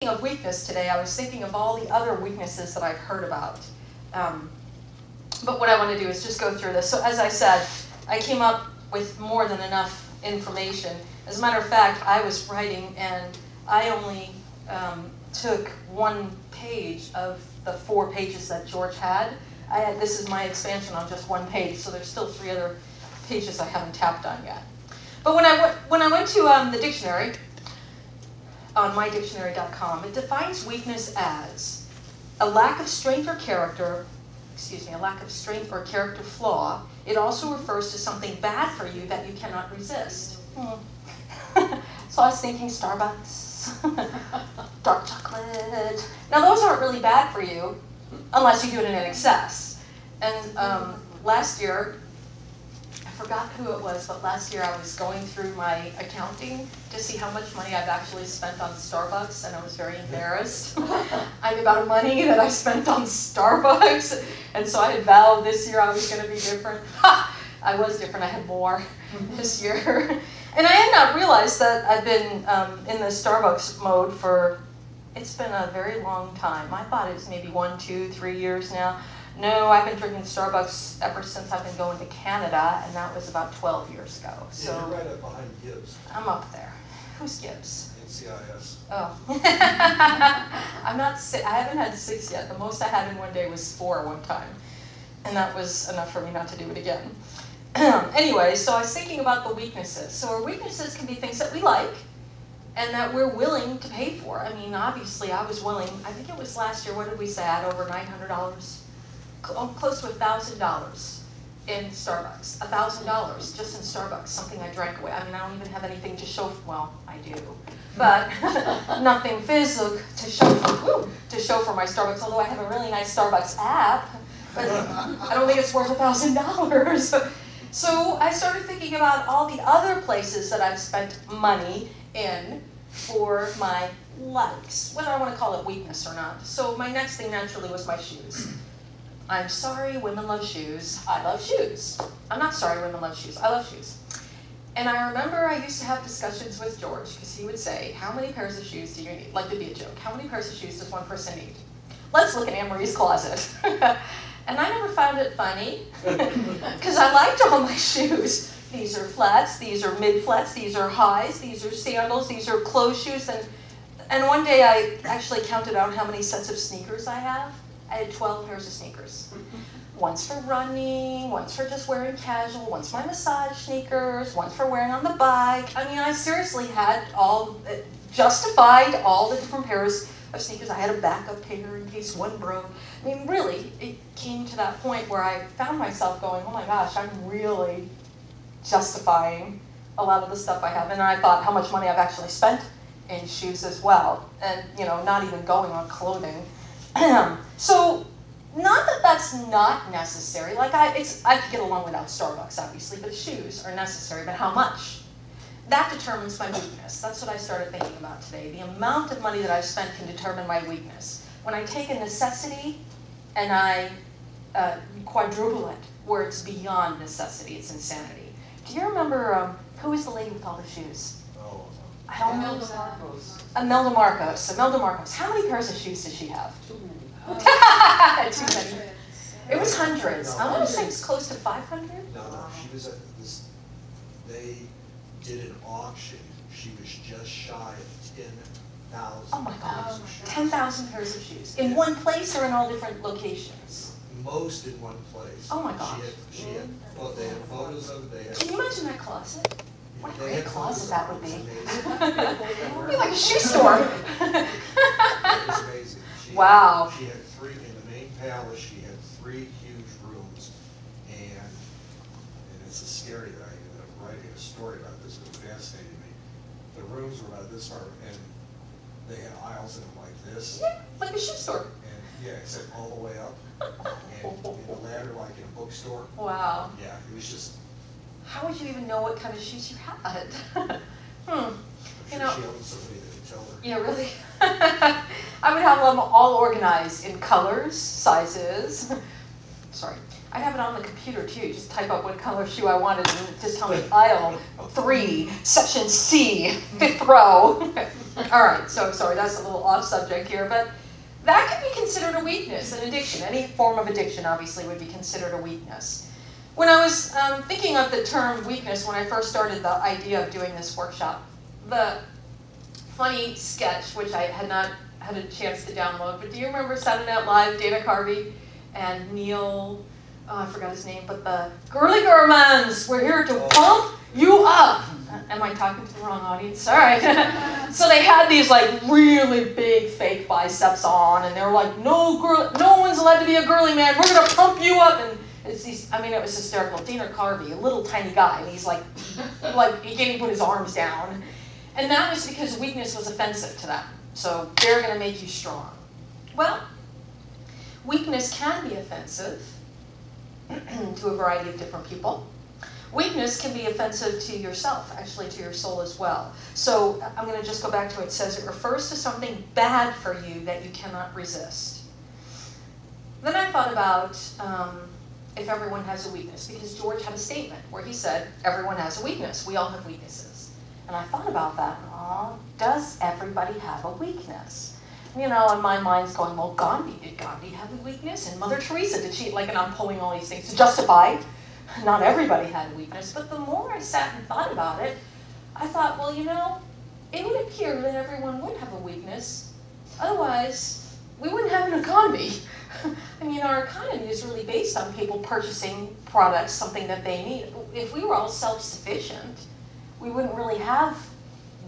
Of weakness today, I was thinking of all the other weaknesses that I've heard about. But what I want to do is just go through this. So as I said, I came up with more than enough information. As a matter of fact, I was writing and I only took one page of the 4 pages that George had. This is my expansion on just one page, so there's still 3 other pages I haven't tapped on yet. But when I went to the dictionary, on mydictionary.com, it defines weakness as a lack of strength or character, a lack of strength or character flaw. It also refers to something bad for you that you cannot resist. So I was thinking Starbucks, dark chocolate. Now those aren't really bad for you unless you do it in excess. And last year, I forgot who it was, but last year I was going through my accounting to see how much money I've actually spent on Starbucks, and I was very embarrassed. I knew about money that I spent on Starbucks, and so I had vowed this year I was going to be different. I was different. I had more this year. And I had not realized that I've been in the Starbucks mode for, it's been a very long time. I thought it was maybe 1, 2, 3 years now. No, I've been drinking Starbucks ever since I've been going to Canada, and that was about 12 years ago. So yeah, you're right up behind Gibbs. I'm up there. Who's Gibbs? NCIS. Oh. I'm not sick. I haven't had 6 yet. The most I had in one day was 4 one time. And that was enough for me not to do it again. Anyway, so I was thinking about the weaknesses. So our weaknesses can be things that we like and that we're willing to pay for. I mean, obviously, I was willing. I think it was last year. What did we say? I had over $900. Close to $1,000 in Starbucks. $1,000 just in Starbucks, something I drank away. I mean, I don't even have anything to show, well, I do, but nothing physical to show for my Starbucks, although I have a really nice Starbucks app, but I don't think it's worth $1,000. So I started thinking about all the other places that I've spent money in for my likes, whether I want to call it weakness or not. So my next thing naturally was my shoes. I'm sorry, women love shoes. I love shoes. I'm not sorry, women love shoes. I love shoes. And I remember I used to have discussions with George because he would say, how many pairs of shoes do you need? Like to be a joke. How many pairs of shoes does one person need? Let's look at Anne-Marie's closet. And I never found it funny because I liked all my shoes. These are flats, these are mid-flats, these are highs, these are sandals, these are closed shoes. And one day I actually counted out how many sets of sneakers I have. I had 12 pairs of sneakers. Once for running, once for just wearing casual, once my massage sneakers, once for wearing on the bike. I mean, I seriously had justified all the different pairs of sneakers. I had a backup pair in case one broke. I mean, really, it came to that point where I found myself going, oh my gosh, I'm really justifying a lot of the stuff I have. And I thought how much money I've actually spent in shoes as well. And, you know, not even going on clothing. So, not that that's not necessary. Like I could get along without Starbucks, obviously, but shoes are necessary. But how much? That determines my weakness. That's what I started thinking about today. The amount of money that I've spent can determine my weakness. When I take a necessity and I quadruple it, where it's beyond necessity, it's insanity. Do you remember who was the lady with all the shoes? Oh, Imelda Marcos. Imelda Marcos. How many pairs of shoes did she have? Too many. Too many. It was hundreds. I want to say it's close to 500. No, she was at this. They did an auction. She was just shy of 10,000. Oh my God! 10,000 pairs of shoes in one place or in all different locations? Most in one place. Oh my gosh! She had. Well, they had photos of it. Can you imagine that closet? What a great closet photos that of would it. be. It was amazing. It would be like a shoe store. It was amazing. Wow. She had 3 in the main palace. She had 3 huge rooms, and it's a scary that I ended up writing a story about this. It fascinated me. The rooms were about this far, and they had aisles in them like this. Yeah, like a shoe store. And yeah, except all the way up, and the ladder like in a bookstore. Wow. Yeah, it was just. How would you even know what kind of shoes you had? I'm sure she owned somebody that could tell her. Yeah, really? I would have them all organized in colors, sizes, sorry. I have it on the computer too. Just type up what color shoe I wanted and just tell me aisle 3, section C, 5th row. All right, so sorry, that's a little off subject here, but that could be considered a weakness, an addiction. Any form of addiction obviously would be considered a weakness. When I was thinking of the term weakness, when I first started the idea of doing this workshop, the funny sketch, which I had not had a chance to download, but do you remember Saturday Night Live, Dana Carvey and Neil, I forgot his name, but the girly girlmans, we're here to pump you up. Am I talking to the wrong audience? All right. So they had these like really big fake biceps on, and they were like, no one's allowed to be a girly man. We're gonna pump you up. And it's these. I mean, it was hysterical. Dana Carvey, a little tiny guy, and he's like he can't even put his arms down. And that was because weakness was offensive to them. So they're gonna make you strong. Well, weakness can be offensive to a variety of different people. Weakness can be offensive to yourself, actually to your soul as well. So I'm going to just go back to it. It says it refers to something bad for you that you cannot resist. Then I thought about if everyone has a weakness, because George had a statement where he said, everyone has a weakness. We all have weaknesses. And I thought about that. Does everybody have a weakness? You know, and my mind's going, well, did Gandhi have a weakness? And Mother Teresa, did she? And I'm pulling all these things to justify. Not everybody had a weakness, but the more I sat and thought about it, I thought, well, you know, it would appear that everyone would have a weakness. Otherwise, we wouldn't have an economy. I mean, our economy is really based on people purchasing products, something that they need. If we were all self-sufficient, we wouldn't really have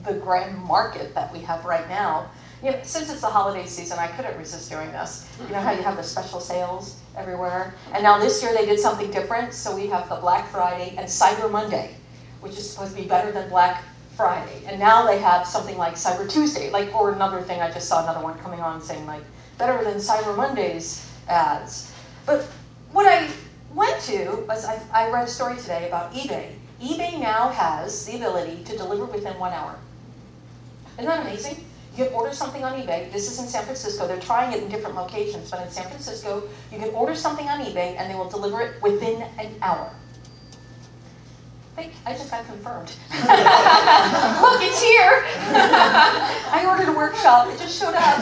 the grand market that we have right now. You know, since it's the holiday season, I couldn't resist doing this. You know how you have the special sales everywhere? And now this year they did something different, so we have the Black Friday and Cyber Monday, which is supposed to be better than Black Friday. And now they have something like Cyber Tuesday, or another thing, I just saw another one coming on saying like, better than Cyber Monday's ads. But what I went to was, I read a story today about eBay. eBay now has the ability to deliver within 1 hour. Isn't that amazing? You can order something on eBay. This is in San Francisco. They're trying it in different locations, but in San Francisco, you can order something on eBay and they will deliver it within an hour. I just got confirmed. Look, it's here. I ordered a workshop. It just showed up.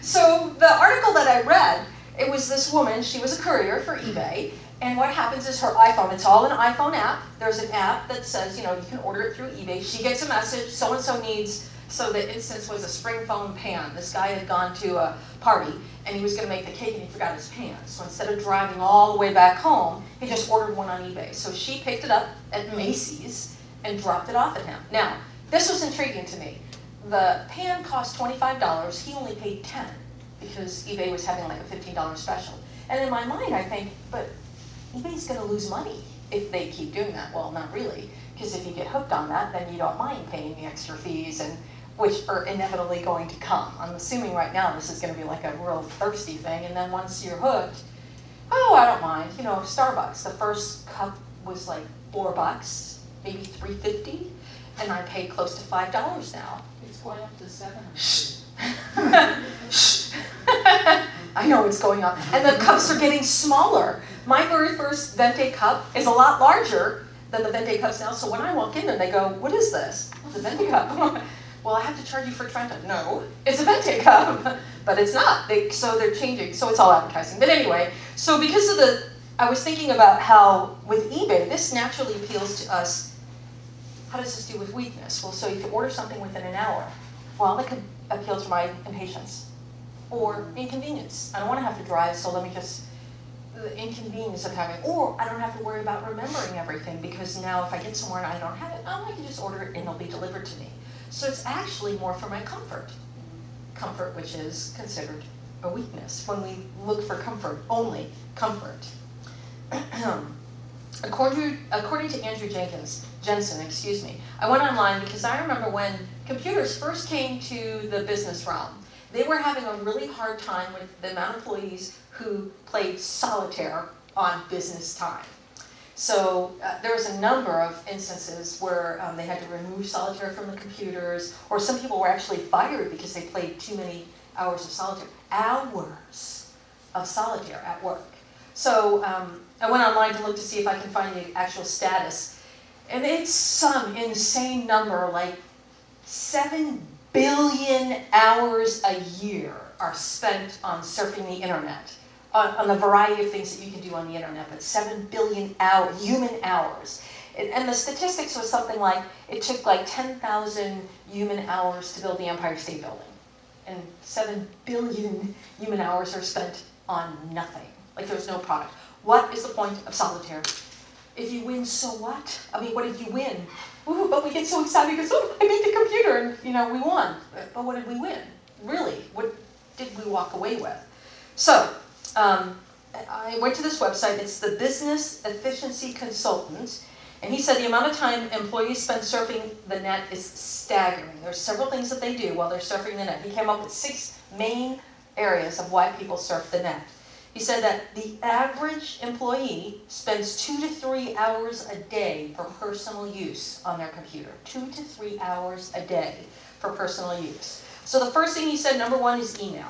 So the article that I read, it was this woman. She was a courier for eBay. And what happens is her iPhone, it's all an iPhone app. There's an app that says, you know, you can order it through eBay. She gets a message, so-and-so needs, so the instance was a spring foam pan. This guy had gone to a party and he was going to make the cake and he forgot his pan. So instead of driving all the way back home, he just ordered one on eBay. So she picked it up at Macy's and dropped it off at him. Now, this was intriguing to me. The pan cost $25. He only paid $10 because eBay was having like a $15 special. And in my mind, I think, but eBay's going to lose money if they keep doing that. Well, not really, because if you get hooked on that, then you don't mind paying the extra fees, and which are inevitably going to come. I'm assuming right now this is going to be like a real thirsty thing, and then once you're hooked, oh, I don't mind. You know, Starbucks, the first cup was like $4, maybe $3.50, and I pay close to $5 now. It's going up to $7. I know it's going up. And the cups are getting smaller. My very first Venti cup is a lot larger than the Venti cups now. So when I walk in there, they go, what is this? Oh, the Venti cup. Well, I have to charge you for trying to. No, it's a Venti cup. But it's not. So they're changing. So it's all advertising. But anyway, so because of I was thinking about how with eBay, this naturally appeals to us. How does this do with weakness? Well, so you can order something within an hour. Well, that could appeal to my impatience or inconvenience. I don't want to have to drive, so let me just, the inconvenience of having, or I don't have to worry about remembering everything because now if I get somewhere and I don't have it, I can just order it and it'll be delivered to me. So it's actually more for my comfort. Comfort, which is considered a weakness when we look for comfort, only comfort. According to Andrew Jensen, I went online because I remember when computers first came to the business realm, they were having a really hard time with the amount of employees who played solitaire on business time. So there was a number of instances where they had to remove solitaire from the computers, or some people were actually fired because they played too many hours of solitaire. Hours of solitaire at work. So I went online to look to see if I can find the actual status. And it's some insane number, like 7 billion hours a year are spent on surfing the internet, on a variety of things that you can do on the internet, but 7 billion human hours. And the statistics was something like, it took like 10,000 human hours to build the Empire State Building. And 7 billion human hours are spent on nothing. Like there's no product. What is the point of solitaire? If you win, so what? I mean, what did you win? Ooh, but we get so excited because, oh, I beat the computer and, we won. But what did we win? Really, what did we walk away with? So, I went to this website. It's the Business Efficiency Consultant. And he said the amount of time employees spend surfing the net is staggering. There's several things that they do while they're surfing the net. He came up with 6 main areas of why people surf the net. He said that the average employee spends 2 to 3 hours a day for personal use on their computer. 2 to 3 hours a day for personal use. So the first thing he said, number 1, is email.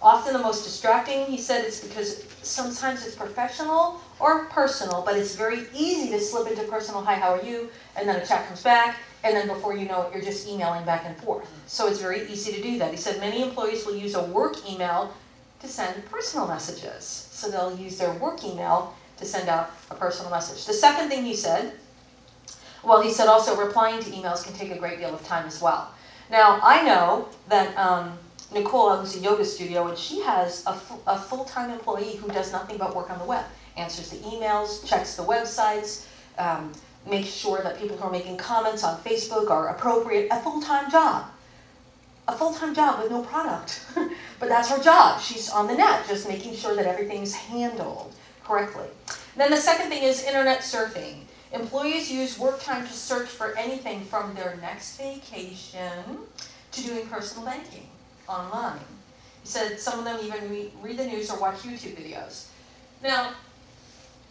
Often the most distracting, he said, it's because sometimes it's professional or personal, but it's very easy to slip into personal, hi, how are you? And then a chat comes back, and then before you know it, you're just emailing back and forth. So it's very easy to do that. He said many employees will use a work email to send personal messages. So they'll use their work email to send out a personal message. The second thing he said, well, he said also replying to emails can take a great deal of time as well. Now, I know that Nicole owns a yoga studio, and she has a full-time employee who does nothing but work on the web. Answers the emails, checks the websites, makes sure that people who are making comments on Facebook are appropriate. A full-time job. A full-time job with no product. But that's her job. She's on the net, just making sure that everything's handled correctly. Then the second thing is internet surfing. Employees use work time to search for anything from their next vacation to doing personal banking online. He said some of them even read the news or watch YouTube videos. Now,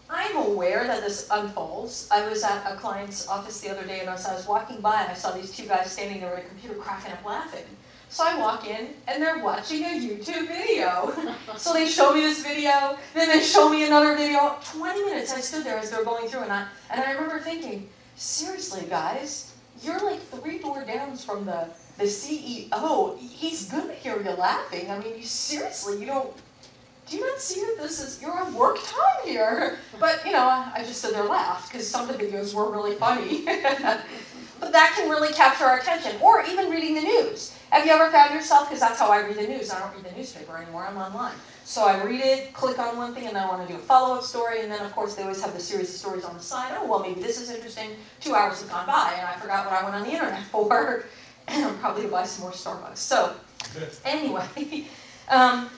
I'm aware that this unfolds. I was at a client's office the other day, and as I was walking by, and I saw these 2 guys standing there with a computer cracking up laughing. So I walk in, and they're watching a YouTube video. So they show me this video, then they show me another video. 20 minutes I stood there as they were going through, and I remember thinking, seriously, guys, you're like 3 doors down from the CEO. He's gonna hear you laughing. I mean, seriously, do you not see that you're on work time here? But, I just stood there and laughed, because some of the videos were really funny. But that can really capture our attention, or even reading the news. Have you ever found yourself, because that's how I read the news, I don't read the newspaper anymore, I'm online. So I read it, click on one thing, and then I want to do a follow-up story, and then of course they always have the series of stories on the side. Oh, well, maybe this is interesting. 2 hours have gone by, and I forgot what I went on the internet for. Probably to buy some more Starbucks. So, anyway,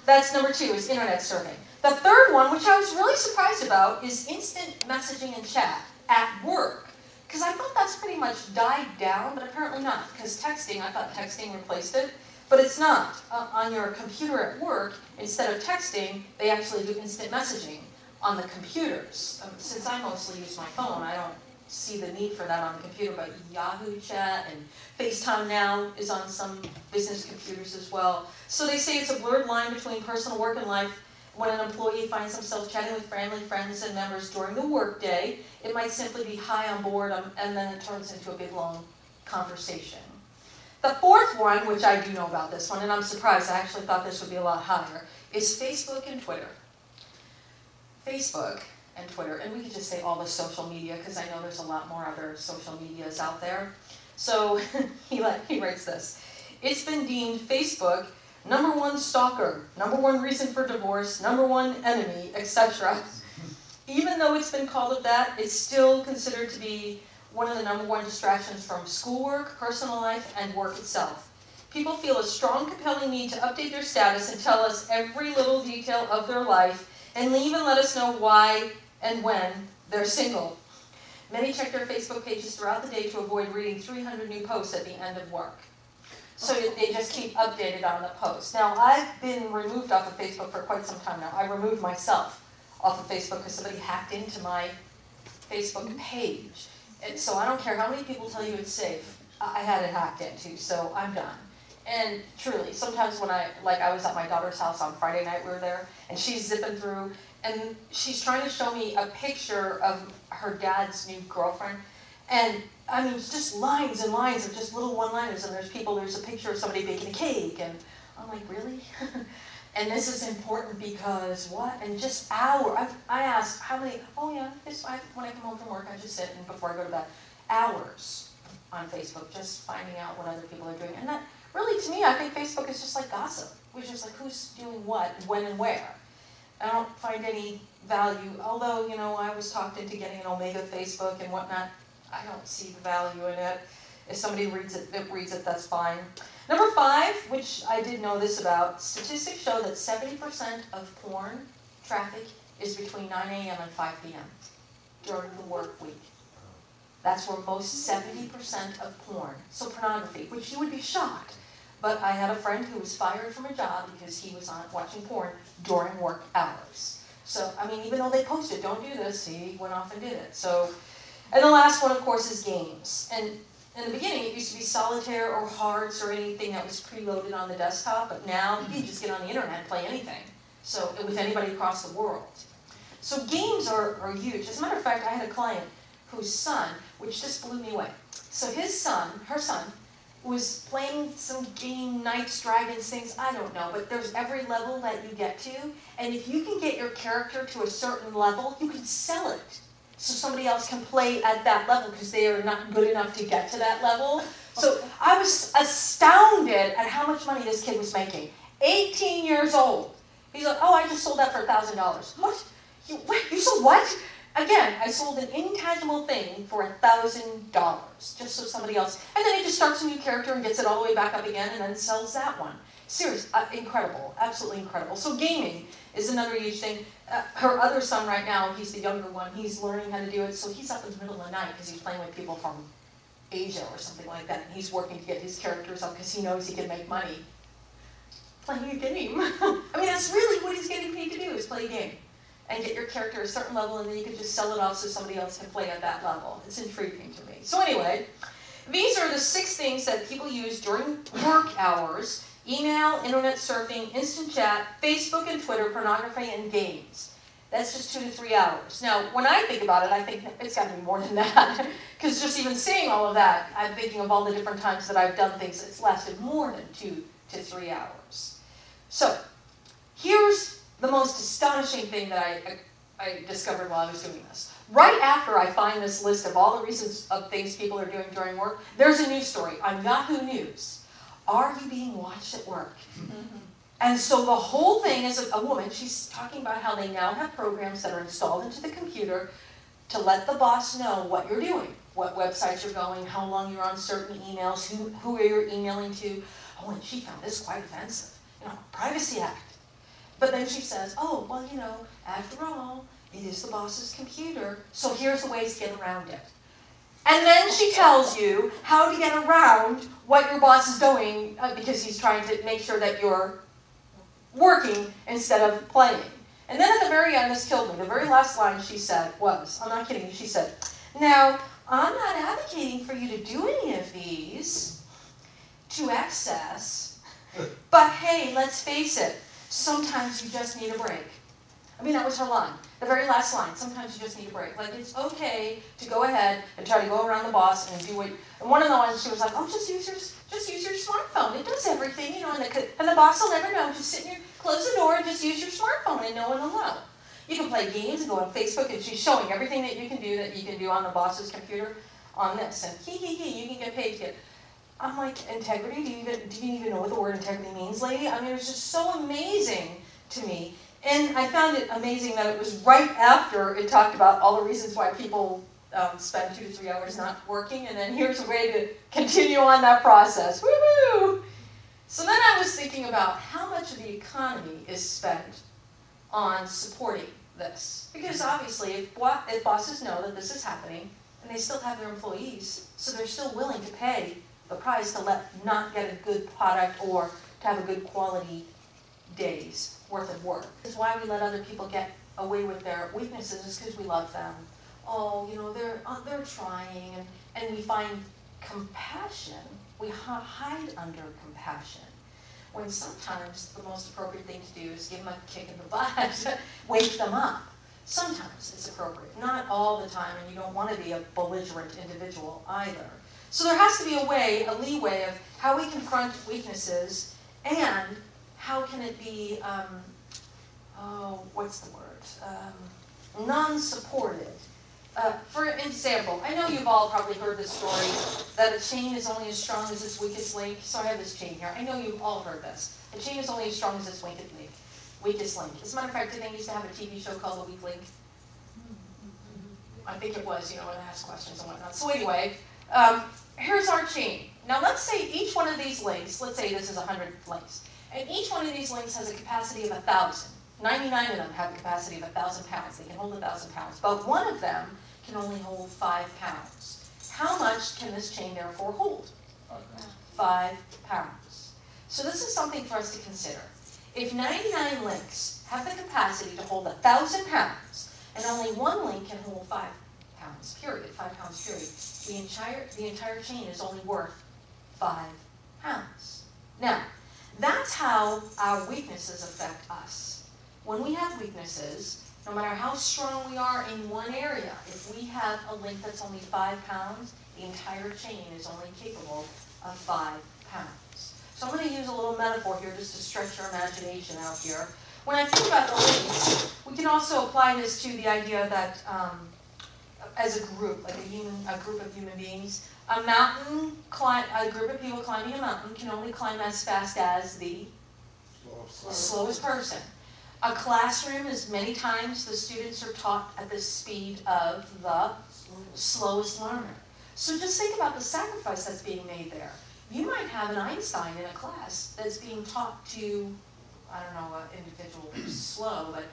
that's number 2, is internet surfing. The third one, which I was really surprised about, is instant messaging and chat at work. Because I thought that's pretty much died down, but apparently not. Because texting, I thought texting replaced it, but it's not. On your computer at work, instead of texting, they actually do instant messaging on the computers. Since I mostly use my phone, I don't see the need for that on the computer, but Yahoo Chat and FaceTime now is on some business computers as well. So they say it's a blurred line between personal work and life. When an employee finds himself chatting with family, friends, and members during the workday, it might simply be hi, I'm bored, and then it turns into a big, long conversation. The fourth one, which I do know about this one, and I'm surprised, I actually thought this would be a lot higher, is Facebook and Twitter. Facebook and Twitter, and we could just say all the social media, because I know there's a lot more other social medias out there. So he writes this. It's been deemed Facebook #1 stalker, #1 reason for divorce, #1 enemy, etc. Even though it's been called that, it's still considered to be one of the #1 distractions from schoolwork, personal life, and work itself. People feel a strong, compelling need to update their status and tell us every little detail of their life, and even let us know why and when they're single. Many check their Facebook pages throughout the day to avoid reading 300 new posts at the end of work. So they just keep updated on the posts. Now, I've been removed off of Facebook for quite some time now. I removed myself off of Facebook because somebody hacked into my Facebook page. And so I don't care how many people tell you it's safe. I had it hacked into, so I'm done. And truly, sometimes when I was at my daughter's house on Friday night, we were there, and she's zipping through, and she's trying to show me a picture of her dad's new girlfriend. And I mean, just lines and lines of just little one-liners, and there's a picture of somebody baking a cake, and I'm like, really? And this is important because what? And just hours. I asked, how many? Oh yeah, when I come home from work, I just sit and before I go to bed, hours on Facebook, just finding out what other people are doing. And that really, to me, I think Facebook is just like gossip. It's just like who's doing what, when, and where. I don't find any value, although, you know, I was talked into getting an Omega Facebook and whatnot. I don't see the value in it. If somebody reads it, that's fine. Number 5, which I did know this about, statistics show that 70% of porn traffic is between 9 a.m. and 5 p.m. during the work week. That's where most 70% of porn, so pornography, which you would be shocked. But I had a friend who was fired from a job because he was on watching porn during work hours. So, I mean, even though they posted, don't do this, he went off and did it. So, and the last one, of course, is games. And in the beginning, it used to be solitaire or hearts or anything that was preloaded on the desktop, but now you can just get on the internet and play anything. So, with anybody across the world. So games are huge. As a matter of fact, I had a client whose son, which just blew me away. So her son, was playing some game, Knights, Dragons, things, I don't know, but there's every level that you get to, and if you can get your character to a certain level, you can sell it. So somebody else can play at that level because they are not good enough to get to that level. So I was astounded at how much money this kid was making. 18 years old. He's like, oh, I just sold that for $1,000. What? You sold what? Again, I sold an intangible thing for $1,000, just so somebody else, and then he just starts a new character and gets it all the way back up again and then sells that one. Serious, incredible, absolutely incredible. So gaming is another huge thing. Her other son right now, he's the younger one, he's learning how to do it, so he's up in the middle of the night because he's playing with people from Asia or something like that, and he's working to get his characters up because he knows he can make money playing a game. I mean, that's really what he's getting paid to do, is play a game. And get your character at a certain level, and then you can just sell it off so somebody else can play at that level. It's intriguing to me. So anyway, these are the 6 things that people use during work hours: email, internet surfing, instant chat, Facebook and Twitter, pornography, and games. That's just 2 to 3 hours. Now, when I think about it, I think it's got to be more than that. Because just even seeing all of that, I'm thinking of all the different times that I've done things that's lasted more than 2 to 3 hours. So, here's the most astonishing thing that I discovered while I was doing this. Right after I find this list of all the reasons of things people are doing during work, there's a news story on Yahoo News. Are you being watched at work? Mm-hmm. And so the whole thing is a woman, she's talking about how they now have programs that are installed into the computer to let the boss know what you're doing, what websites you're going, how long you're on certain emails, who you're emailing to. Oh, and she found this quite offensive. You know, Privacy Act. But then she says, oh, well, you know, after all, it is the boss's computer, so here's the ways to get around it. And then she tells you how to get around what your boss is doing because he's trying to make sure that you're working instead of playing. And then at the very end, this killed me. The very last line she said was, I'm not kidding you, she said, now, I'm not advocating for you to do any of these to excess, but hey, let's face it, sometimes you just need a break. I mean, that was her line. The very last line, sometimes you just need a break. Like, it's okay to go ahead and try to go around the boss and do what, and one of the ones, she was like, oh, just use your smartphone. It does everything, you know, and the boss will never know. Just sit here, close the door, and just use your smartphone, and no one will know. You can play games and go on Facebook, and she's showing everything that you can do on the boss's computer on this, and you can get paid to get. I'm like, integrity? Do you even know what the word integrity means, lady? I mean, it was just so amazing to me. And I found it amazing that it was right after it talked about all the reasons why people spend 2 to 3 hours not working, and then here's a way to continue on that process. Woohoo! So then I was thinking about how much of the economy is spent on supporting this. Because obviously, if bosses know that this is happening, and they still have their employees, so they're still willing to pay the price to not get a good product or to have a good quality day's worth of work. That's why we let other people get away with their weaknesses, is because we love them. Oh, you know, they're trying, and we find compassion We hide under compassion, when sometimes the most appropriate thing to do is give them a kick in the butt, wake them up. Sometimes it's appropriate, not all the time, and you don't want to be a belligerent individual either. So there has to be a way, a leeway of how we confront weaknesses, and how can it be, what's the word, non-supported. For example, I know you've all probably heard this story that a chain is only as strong as its weakest link. So I have this chain here. I know you've all heard this. A chain is only as strong as its weakest link. As a matter of fact, did they used to have a TV show called The Weak Link? I think it was, you know, when I asked questions and whatnot. So anyway, here's our chain. Now let's say each one of these links, let's say this is 100 links, and each one of these links has a capacity of 1,000. 99 of them have a capacity of 1,000 pounds. They can hold 1,000 pounds, but one of them can only hold 5 pounds. How much can this chain therefore hold? 5 pounds. So this is something for us to consider. If 99 links have the capacity to hold 1,000 pounds, and only one link can hold 5 pounds, period, 5 pounds, period, the entire chain is only worth 5 pounds. Now, that's how our weaknesses affect us. When we have weaknesses, no matter how strong we are in one area, if we have a link that's only 5 pounds, the entire chain is only capable of 5 pounds. So I'm going to use a little metaphor here just to stretch your imagination out here. When I think about the links, we can also apply this to the idea that as a group, like a group of human beings, a group of people climbing a mountain can only climb as fast as the slowest person. A classroom is many times the students are taught at the speed of the slowest learner. So just think about the sacrifice that's being made there. You might have an Einstein in a class that's being taught to, I don't know, an individual who's slow, but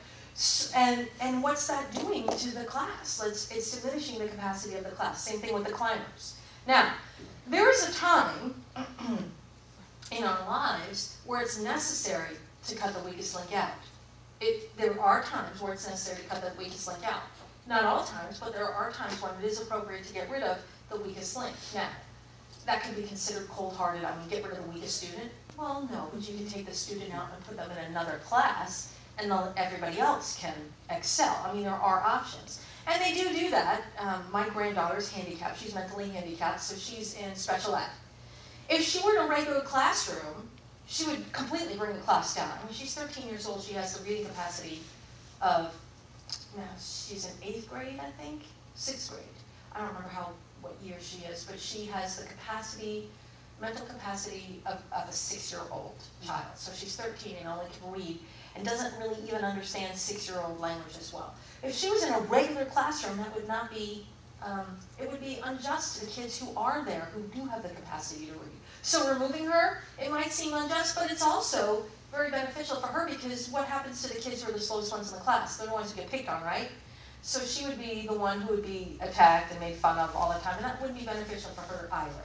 and what's that doing to the class? It's diminishing the capacity of the class. Same thing with the climbers. Now, there is a time in our lives where it's necessary to cut the weakest link out. There are times where it's necessary to cut the weakest link out. Not all times, but there are times when it is appropriate to get rid of the weakest link. Now, that can be considered cold-hearted. I mean, get rid of the weakest student? Well, no, but you can take the student out and put them in another class, and then everybody else can excel. I mean, there are options. And they do that. My granddaughter's handicapped. She's mentally handicapped, so she's in special ed. If she were in a regular classroom, she would completely bring the class down. I mean, she's 13 years old. She has the reading capacity of, now she's in 8th grade, I think, 6th grade. I don't remember what year she is, but she has the capacity, mental capacity of a 6-year-old child. So she's 13 and only can read and doesn't really even understand 6-year-old language as well. If she was in a regular classroom, that would not be, it would be unjust to the kids who are there, who do have the capacity to read. So removing her, it might seem unjust, but it's also very beneficial for her, because what happens to the kids who are the slowest ones in the class? They're the ones who get picked on, right? So she would be the one who would be attacked and made fun of all the time, and that wouldn't be beneficial for her either.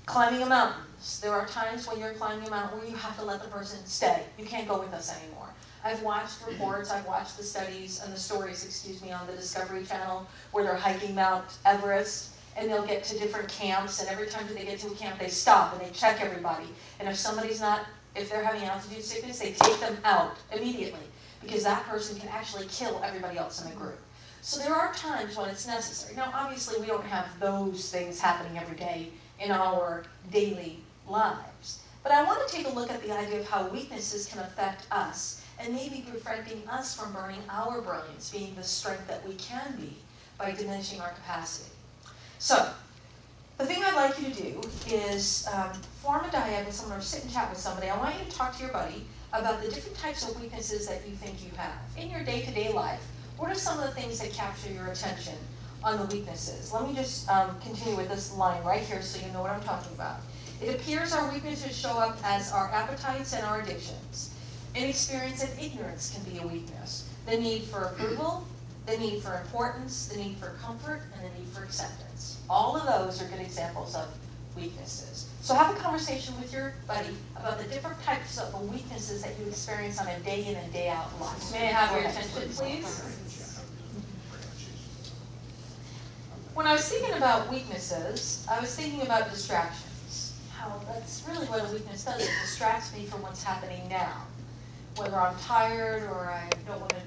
Climbing a mountain. There are times when you're climbing a mountain where you have to let the person stay. You can't go with us anymore. I've watched reports, I've watched the studies and the stories, on the Discovery Channel, where they're hiking Mount Everest, and they'll get to different camps, and every time they get to a camp, they stop and they check everybody. And if they're having altitude sickness, they take them out immediately, because that person can actually kill everybody else in the group. So there are times when it's necessary. Now, obviously, we don't have those things happening every day in our daily lives. But I want to take a look at the idea of how weaknesses can affect us, and maybe preventing us from burning our brilliance, being the strength that we can be, by diminishing our capacity. So, the thing I'd like you to do is form a dyad with someone, or sit and chat with somebody. I want you to talk to your buddy about the different types of weaknesses that you think you have. In your day-to-day life, what are some of the things that capture your attention on the weaknesses? Let me just continue with this line right here so you know what I'm talking about. It appears our weaknesses show up as our appetites and our addictions. Inexperience and ignorance can be a weakness. The need for approval, the need for importance, the need for comfort, and the need for acceptance. All of those are good examples of weaknesses. So have a conversation with your buddy about the different types of weaknesses that you experience on a day in and day out life. May I have your attention, please? When I was thinking about weaknesses, I was thinking about distractions. wow, that's really what a weakness does. It distracts me from what's happening now. Whether I'm tired or I don't want to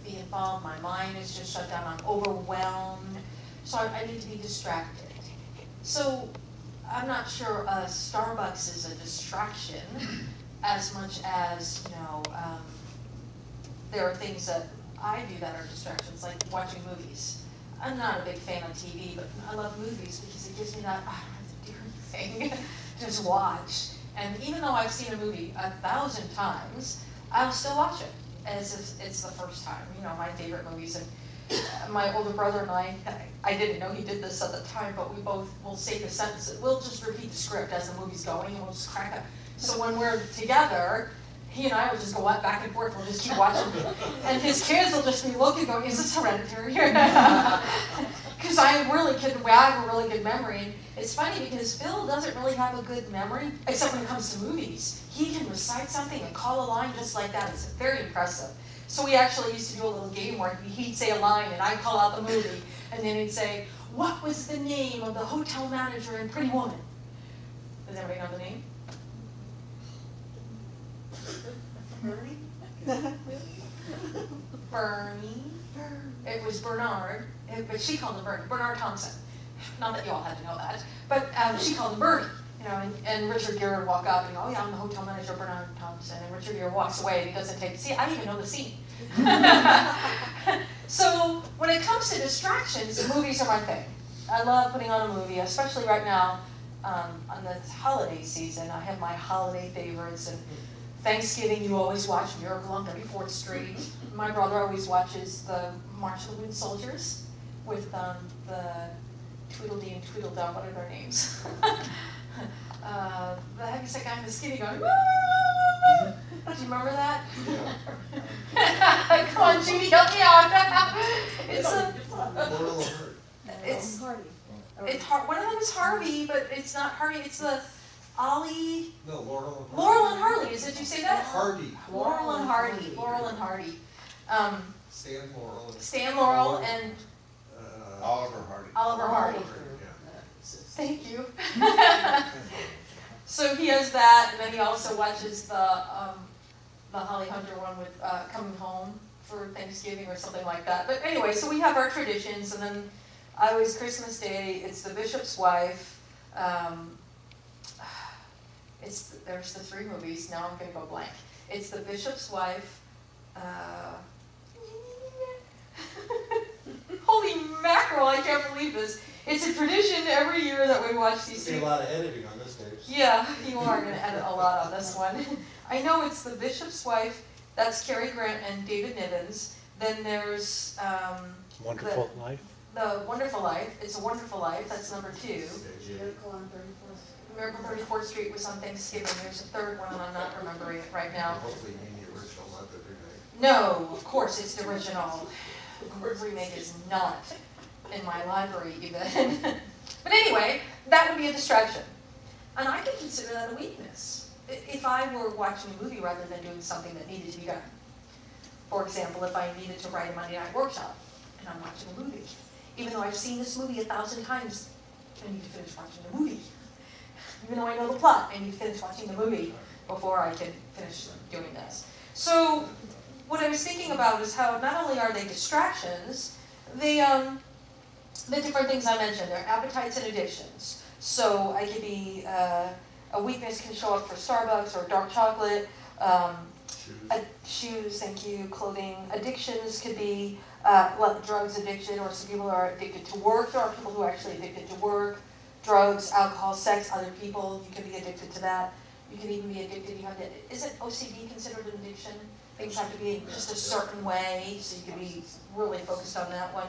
be involved, my mind is just shut down, I'm overwhelmed, so I need to be distracted. So I'm not sure Starbucks is a distraction as much as, there are things that I do that are distractions, like watching movies. I'm not a big fan of TV, but I love movies because it gives me that, I don't have to do anything, just watch. And even though I've seen a movie 1,000 times, I'll still watch it as if it's the first time. My favorite movies. And my older brother and I didn't know he did this at the time, but we both will say the sentence. We'll just repeat the script as the movie's going, and we'll just crack up. So when we're together, he and I will just go back and forth. We'll just keep watching. And his kids will just be looking, going, "Is this Hereditary?" Because I have a really good memory. And it's funny because Phil doesn't really have a good memory, except when it comes to movies. He can recite something and call a line just like that. It's very impressive. So we actually used to do a little game where he'd say a line and I'd call out the movie. And then he'd say, "What was the name of the hotel manager in Pretty Woman?" Does everybody know the name? Bernie. It was Bernard, but she called him Bernie. Bernard Thompson. Not that you all had to know that, but she called him Bernie. And Richard Gere would walk up and go, "Oh yeah, I'm the hotel manager, Bernard Thompson." And Richard Gere walks away and he doesn't take the scene. I didn't even know the scene. So when it comes to distractions, movies are my thing. I love putting on a movie, especially right now on the holiday season. I have my holiday favorites. And Thanksgiving, you always watch Miracle on 34th Street. My brother always watches the March of the Wooden Soldiers with the Tweedledee and Tweedledum. What are their names? The heavyset guy and the skinny guy. Woo! Do you remember that? Yeah. Come on, Judy, help me out. It's Hardy. One of them is Harvey, but it's not Hardy. It's the Ollie. No, Laurel and Hardy. Laurel and Hardy. Did you say that? Hardy. Laurel and Hardy. Laurel and Hardy. Stan Laurel. And Oliver Hardy. Oliver Hardy. Yeah. Thank you. So he has that, and then he also watches the Holly Hunter one with Coming Home for Thanksgiving or something like that. But anyway, so we have our traditions, and then always Christmas Day, it's The Bishop's Wife. There's the 3 movies. Now I'm going to go blank. It's The Bishop's Wife. Holy mackerel, I can't believe this. It's a tradition every year that we watch these There's a lot of editing on this, Dave. Yeah, you are going to edit a lot on this one. I know it's The Bishop's Wife. That's Cary Grant and David Niven's. Then there's Wonderful Life. The Wonderful Life. It's a Wonderful Life. That's number 2. Miracle on 34th. Miracle 34th Street was on Thanksgiving. There's a third one, and I'm not remembering it right now. Hopefully you mean the original, not the remake. No, of course it's the original. The remake is not in my library even. But anyway, that would be a distraction. And I could consider that a weakness. If I were watching a movie rather than doing something that needed to be done. For example, if I needed to write a Monday night workshop and I'm watching a movie. Even though I've seen this movie 1,000 times, I need to finish watching the movie. Even though I know the plot, I need to finish watching the movie before I can finish doing this. So what I was thinking about is how not only are they distractions, the different things I mentioned, they're appetites and addictions. So I could be, a weakness can show up for Starbucks or dark chocolate, shoes, thank you, clothing. Addictions could be drugs addiction, or some people are addicted to work. There are people who are actually addicted to work, drugs, alcohol, sex, other people. You can be addicted to that. You can even be addicted. Isn't OCD considered an addiction? Things have to be just a certain way, so you can be really focused on that one.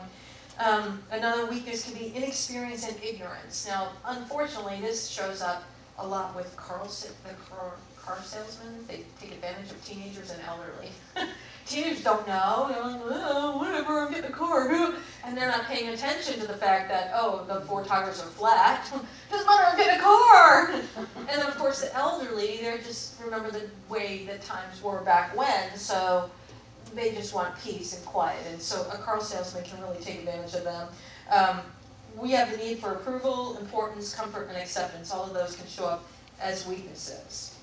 Another weakness can be inexperience and ignorance. Now, unfortunately, this shows up a lot with car salesmen. They take advantage of teenagers and elderly. Teenagers don't know. They're like, "Oh, whatever, I'm getting a car." And they're not paying attention to the fact that, oh, the 4 tires are flat. Doesn't matter, I'm getting a car. And then, of course, the elderly, they're just, remember the way that times were back when, so they just want peace and quiet. And so a car salesman can really take advantage of them. we have the need for approval, importance, comfort, and acceptance. All of those can show up as weaknesses.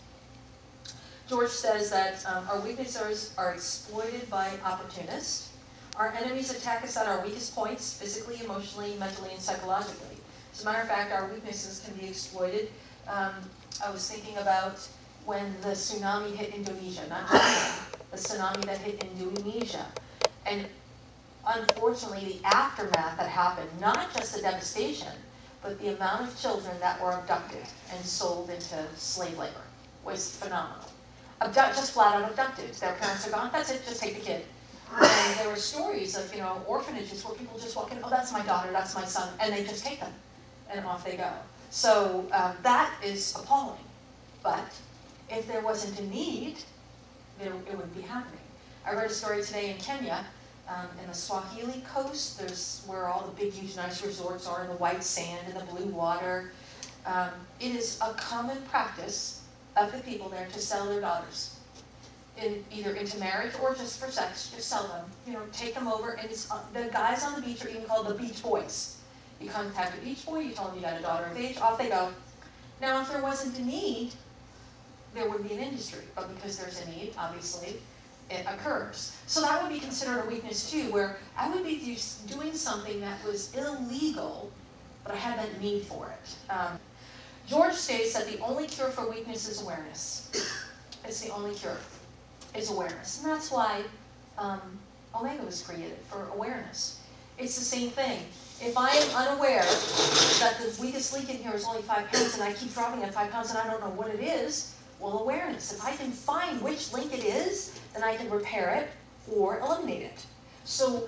George says that our weaknesses are exploited by opportunists. Our enemies attack us at our weakest points, physically, emotionally, mentally, and psychologically. As a matter of fact, our weaknesses can be exploited. I was thinking about when the tsunami hit Indonesia, not Japan, the tsunami that hit Indonesia. And unfortunately, the aftermath that happened, not just the devastation, but the amount of children that were abducted and sold into slave labor was phenomenal. Just flat out abducted. Their parents are gone, that's it, just take the kid. And there were stories of, orphanages where people just walk in, oh, that's my daughter, that's my son, and they just take them, and off they go. So that is appalling. But if there wasn't a need, it wouldn't be happening. I read a story today in Kenya, in the Swahili coast, there's where all the big, huge, nice resorts are in the white sand and the blue water. It is a common practice of the people there to sell their daughters, either into marriage or just for sex, just sell them. Take them over, and the guys on the beach are even called the beach boys. You contact a beach boy, you tell them you got a daughter of age, off they go. Now, if there wasn't a need, there would be an industry, but because there's a need, obviously, it occurs. So that would be considered a weakness too, where I would be doing something that was illegal, but I had that need for it. George states that the only cure for weakness is awareness. It's the only cure, is awareness. And that's why Omega was created, for awareness. It's the same thing. If I am unaware that the weakest link in here is only 5 pounds and I keep dropping at 5 pounds and I don't know what it is, well, awareness. If I can find which link it is, then I can repair it or eliminate it. So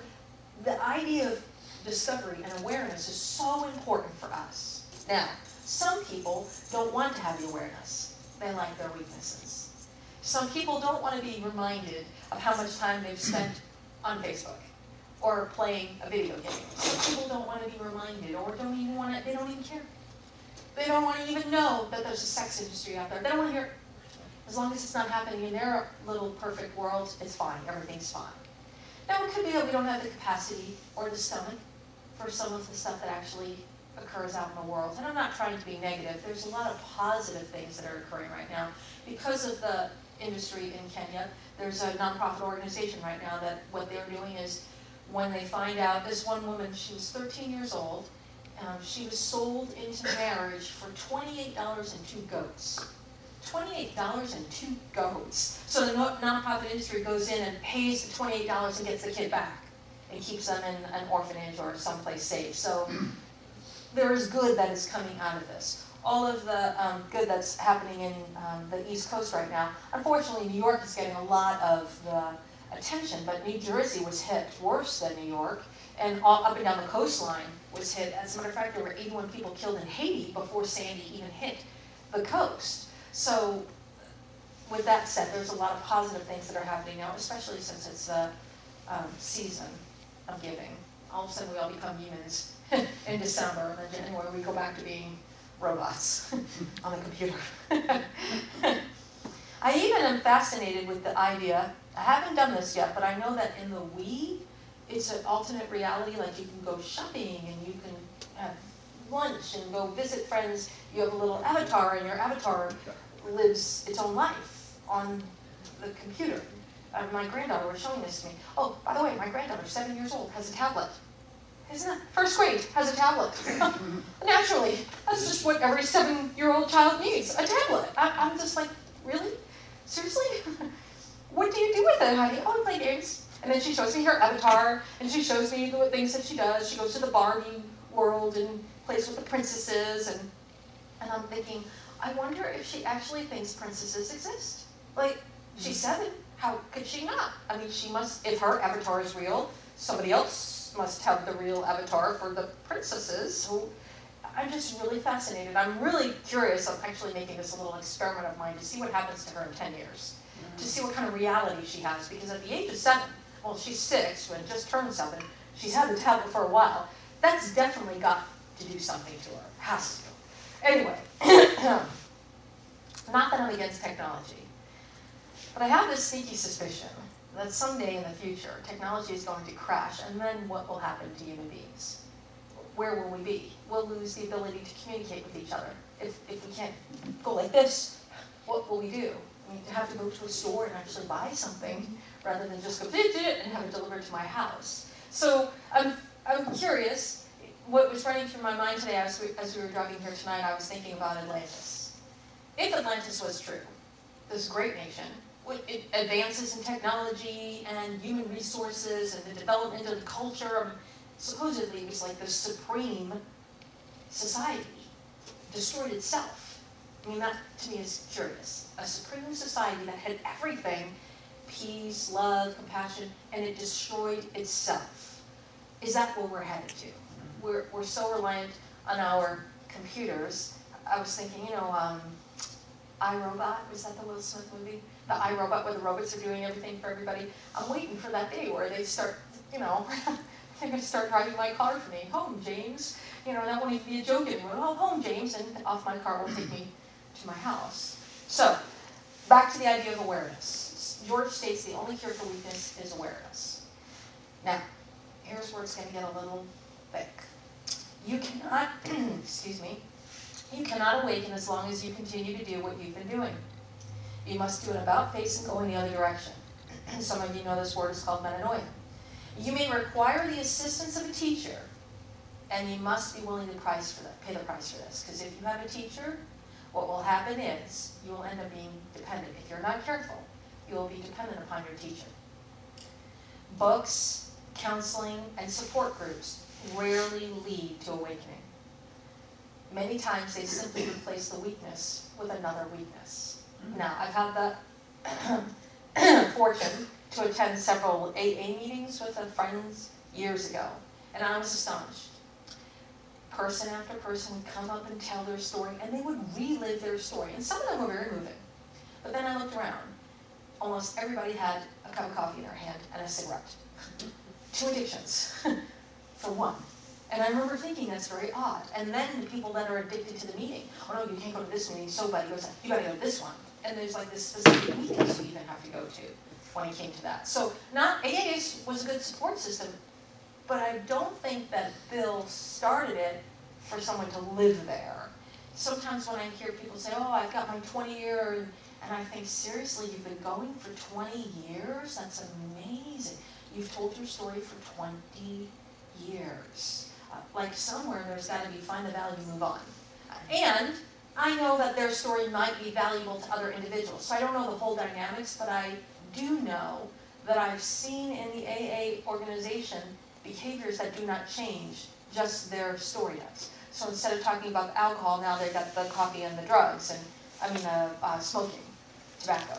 the idea of discovery and awareness is so important for us. Now, some people don't want to have the awareness. They like their weaknesses. Some people don't want to be reminded of how much time they've spent on Facebook or playing a video game. Some people don't want to be reminded, or don't even want to, they don't even care. They don't want to even know that there's a sex industry out there. They don't want to hear it. As long as it's not happening in their little perfect world, it's fine. Everything's fine. Now, it could be that we don't have the capacity or the stomach for some of the stuff that actually occurs out in the world. And I'm not trying to be negative. There's a lot of positive things that are occurring right now. Because of the industry in Kenya, there's a nonprofit organization right now that what they're doing is when they find out, this one woman, she was 13 years old, she was sold into marriage for $28 and 2 goats. $28 and 2 goats. So the nonprofit industry goes in and pays the $28 and gets the kid back and keeps them in an orphanage or someplace safe. So there is good that is coming out of this. All of the good that's happening in the East Coast right now. Unfortunately, New York is getting a lot of the attention, but New Jersey was hit worse than New York, and all up and down the coastline was hit. As a matter of fact, there were 81 people killed in Haiti before Sandy even hit the coast. So with that said, there's a lot of positive things that are happening now, especially since it's the season of giving. All of a sudden we all become humans in December, and then January we go back to being robots on the computer. I even am fascinated with the idea, I haven't done this yet, but I know that in the Wii, it's an alternate reality, like you can go shopping and you can have lunch and go visit friends. You have a little avatar, and your avatar lives its own life on the computer. My granddaughter was showing this to me. Oh, by the way, my granddaughter, 7 years old, has a tablet. Isn't that? First grade, has a tablet. Naturally, that's just what every 7-year-old child needs, a tablet. I'm just like, really? Seriously? What do you do with it, honey? Oh, I play games. And then she shows me her avatar, and she shows me the things that she does. She goes to the Barbie world and plays with the princesses, and I'm thinking, I wonder if she actually thinks princesses exist. Like, she's 7, how could she not? I mean, she must, if her avatar is real, somebody else must have the real avatar for the princesses. Who, I'm just really fascinated. I'm really curious. I'm actually making this a little experiment of mine to see what happens to her in 10 years. To see what kind of reality she has, because at the age of 7, well, she's 6, when just turned 7, she's had the tablet for a while. That's definitely got to do something to her. Has to. Anyway, not that I'm against technology, but I have this sneaky suspicion that someday in the future, technology is going to crash, and then what will happen to human beings? where will we be? We'll lose the ability to communicate with each other. If we can't go like this, what will we do? We have to go to a store and actually buy something rather than just go and have it delivered to my house. So I'm curious, what was running through my mind today as we were driving here tonight, I was thinking about Atlantis. If Atlantis was true, this great nation, it advances in technology and human resources and the development of the culture, supposedly it was like the supreme society, destroyed itself. I mean, that to me is curious. A supreme society that had everything, peace, love, compassion, and it destroyed itself. Is that where we're headed to? We're so reliant on our computers. I was thinking, iRobot, was that the Will Smith movie? The iRobot, where the robots are doing everything for everybody. I'm waiting for that day where they start, they're going to start driving my car for me. Home, James. That won't even be a joke anymore. Oh, home, James, and off my car will take me to my house. So, back to the idea of awareness. George states the only cure for weakness is awareness. Now, here's where it's going to get a little thick. You cannot, excuse me, you cannot awaken as long as you continue to do what you've been doing. You must do an about face and go in the other direction. Some of you know this word is called metanoia. You may require the assistance of a teacher, and you must be willing to pay the price for this. Because if you have a teacher, what will happen is you will end up being dependent. If you're not careful, you will be dependent upon your teacher. Books, counseling, and support groups rarely lead to awakening. Many times they simply replace the weakness with another weakness. Now, I've had the fortune to attend several AA meetings with friends years ago, and I was astonished. Person after person would come up and tell their story, and they would relive their story, and some of them were very moving. But then I looked around. Almost everybody had a cup of coffee in their hand and a cigarette. 2 addictions for one. And I remember thinking that's very odd. And then the people that are addicted to the meeting, oh no, you can't go to this meeting, so bad. You gotta go to this one. And there's like this specific meetings you even have to go to when it came to that. So AA was a good support system, but I don't think that Bill started it for someone to live there. Sometimes when I hear people say, oh, I've got my 20-year, and I think, seriously, you've been going for 20 years? That's amazing. You've told your story for 20 years. Like somewhere there's got to be find the value, move on. And I know that their story might be valuable to other individuals. So I don't know the whole dynamics, but I do know that I've seen in the AA organization behaviors that do not change, just their story does. So instead of talking about the alcohol, now they've got the coffee and the drugs, and smoking, tobacco.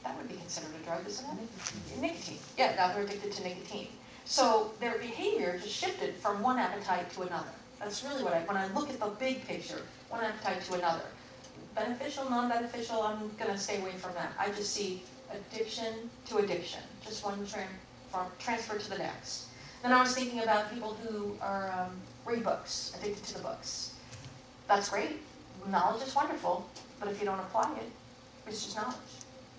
That would be considered a drug, isn't it? Nicotine. Yeah, now they're addicted to nicotine. So their behavior just shifted from one appetite to another. That's really when I look at the big picture, one appetite to another. Beneficial, non-beneficial, I'm going to stay away from that. I just see addiction to addiction, just one transfer to the next. Then I was thinking about people who are read books, addicted to the books. That's great. Knowledge is wonderful, but if you don't apply it, it's just knowledge.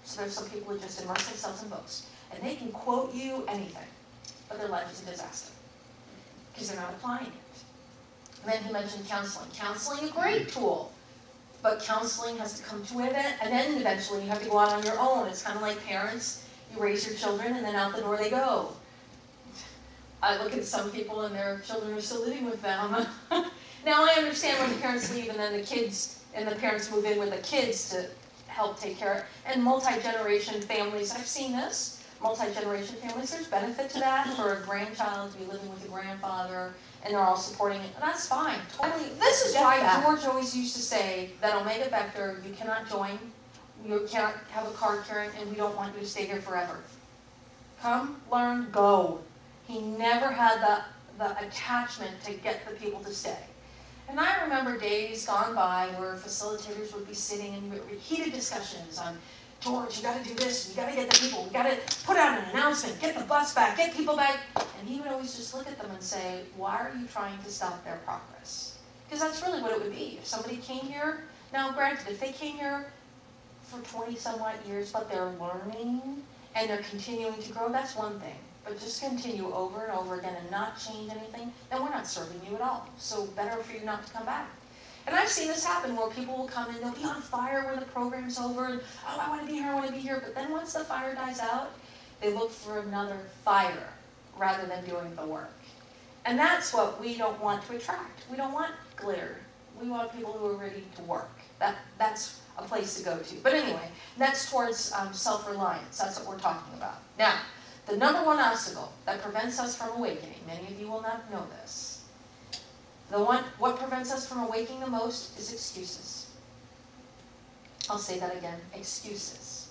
So there's some people who just immerse themselves in books, and they can quote you anything, but their life is a disaster because they're not applying it. And then he mentioned counseling. Counseling, a great tool, but counseling has to come to an end, and then eventually you have to go out on your own. It's kind of like parents. You raise your children, and then out the door they go. I look at some people, and their children are still living with them. Now I understand when the parents leave, and then the kids and the parents move in with the kids to help take care of, and multi-generation families. I've seen this. Multi-generation families, there's benefit to that for a grandchild to be living with a grandfather, and they're all supporting it. And that's fine, totally. This is why George always used to say that Omega Vector, you cannot join, you cannot have a card carrying, and we don't want you to stay here forever. Come, learn, go. He never had the attachment to get the people to stay. And I remember days gone by where facilitators would be sitting in heated discussions on, George, you got to do this, you got to get the people, you got to put out an announcement, get the bus back, get people back. And he would always just look at them and say, why are you trying to stop their progress? Because that's really what it would be. If somebody came here, now granted, if they came here for 20-some-odd years, but they're learning and they're continuing to grow, that's one thing. but just continue over and over again and not change anything, then we're not serving you at all. So better for you not to come back. And I've seen this happen where people will come in, they'll be on fire when the program's over, and oh, I want to be here, I want to be here. But then once the fire dies out, they look for another fire rather than doing the work. And that's what we don't want to attract. We don't want glitter. We want people who are ready to work. That's a place to go to. But anyway, that's towards self-reliance. That's what we're talking about. Now, the number one obstacle that prevents us from awakening, many of you will not know this. What prevents us from awakening the most is excuses. I'll say that again, excuses.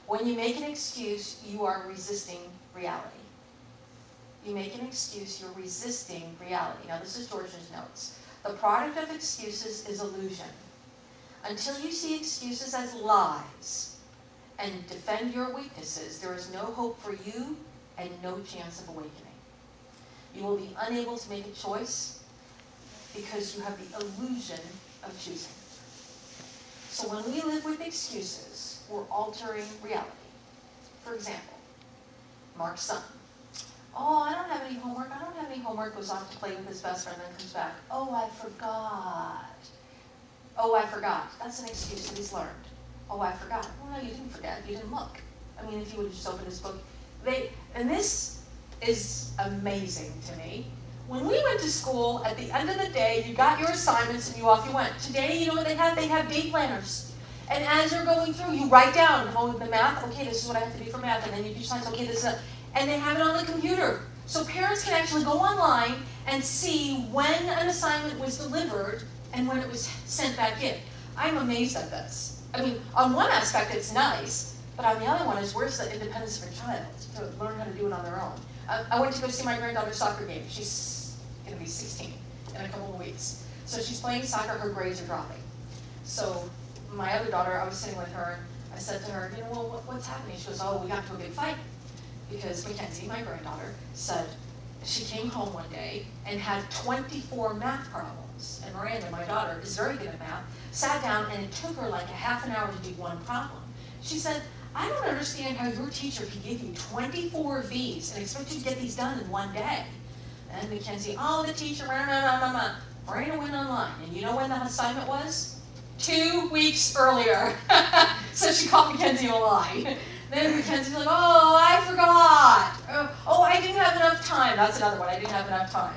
When you make an excuse, you are resisting reality. You make an excuse, you're resisting reality. Now, this is George's notes. The product of excuses is illusion. Until you see excuses as lies and defend your weaknesses, there is no hope for you and no chance of awakening. You will be unable to make a choice because you have the illusion of choosing. So when we live with excuses, we're altering reality. For example, Mark's son. Oh, I don't have any homework. I don't have any homework. Goes off to play with his best friend and then comes back. Oh, I forgot. Oh, I forgot. That's an excuse that he's learned. Oh, I forgot. Well, no, you didn't forget. You didn't look. I mean, if you would have just opened his book. And this is amazing to me. When we went to school, at the end of the day, you got your assignments and you off you went. Today, you know what they have? They have day planners. And as you're going through, you write down, oh, the math, okay, this is what I have to do for math. And then you do science, okay, this is a, and they have it on the computer. So parents can actually go online and see when an assignment was delivered and when it was sent back in. I'm amazed at this. I mean, on one aspect, it's nice, but on the other one is, where's the independence of a child to learn how to do it on their own? I went to go see my granddaughter's soccer game. She's going to be 16 in a couple of weeks. So she's playing soccer, her grades are dropping. So my other daughter, I was sitting with her, and I said to her, you know, well, what's happening? She goes, oh, we got into a big fight. Because Mackenzie, my granddaughter, said she came home one day and had 24 math problems. And Miranda, my daughter, is very good at math, sat down and it took her like a half an hour to do one problem. She said, I don't understand how your teacher can give you 24 V's and expect you to get these done in one day. And Mackenzie, oh, the teacher, Miranda went online. And you know when the assignment was? 2 weeks earlier. So she caught Mackenzie in a lie. Then Mackenzie's like, oh, I forgot. Oh, I didn't have enough time. That's another one. I didn't have enough time.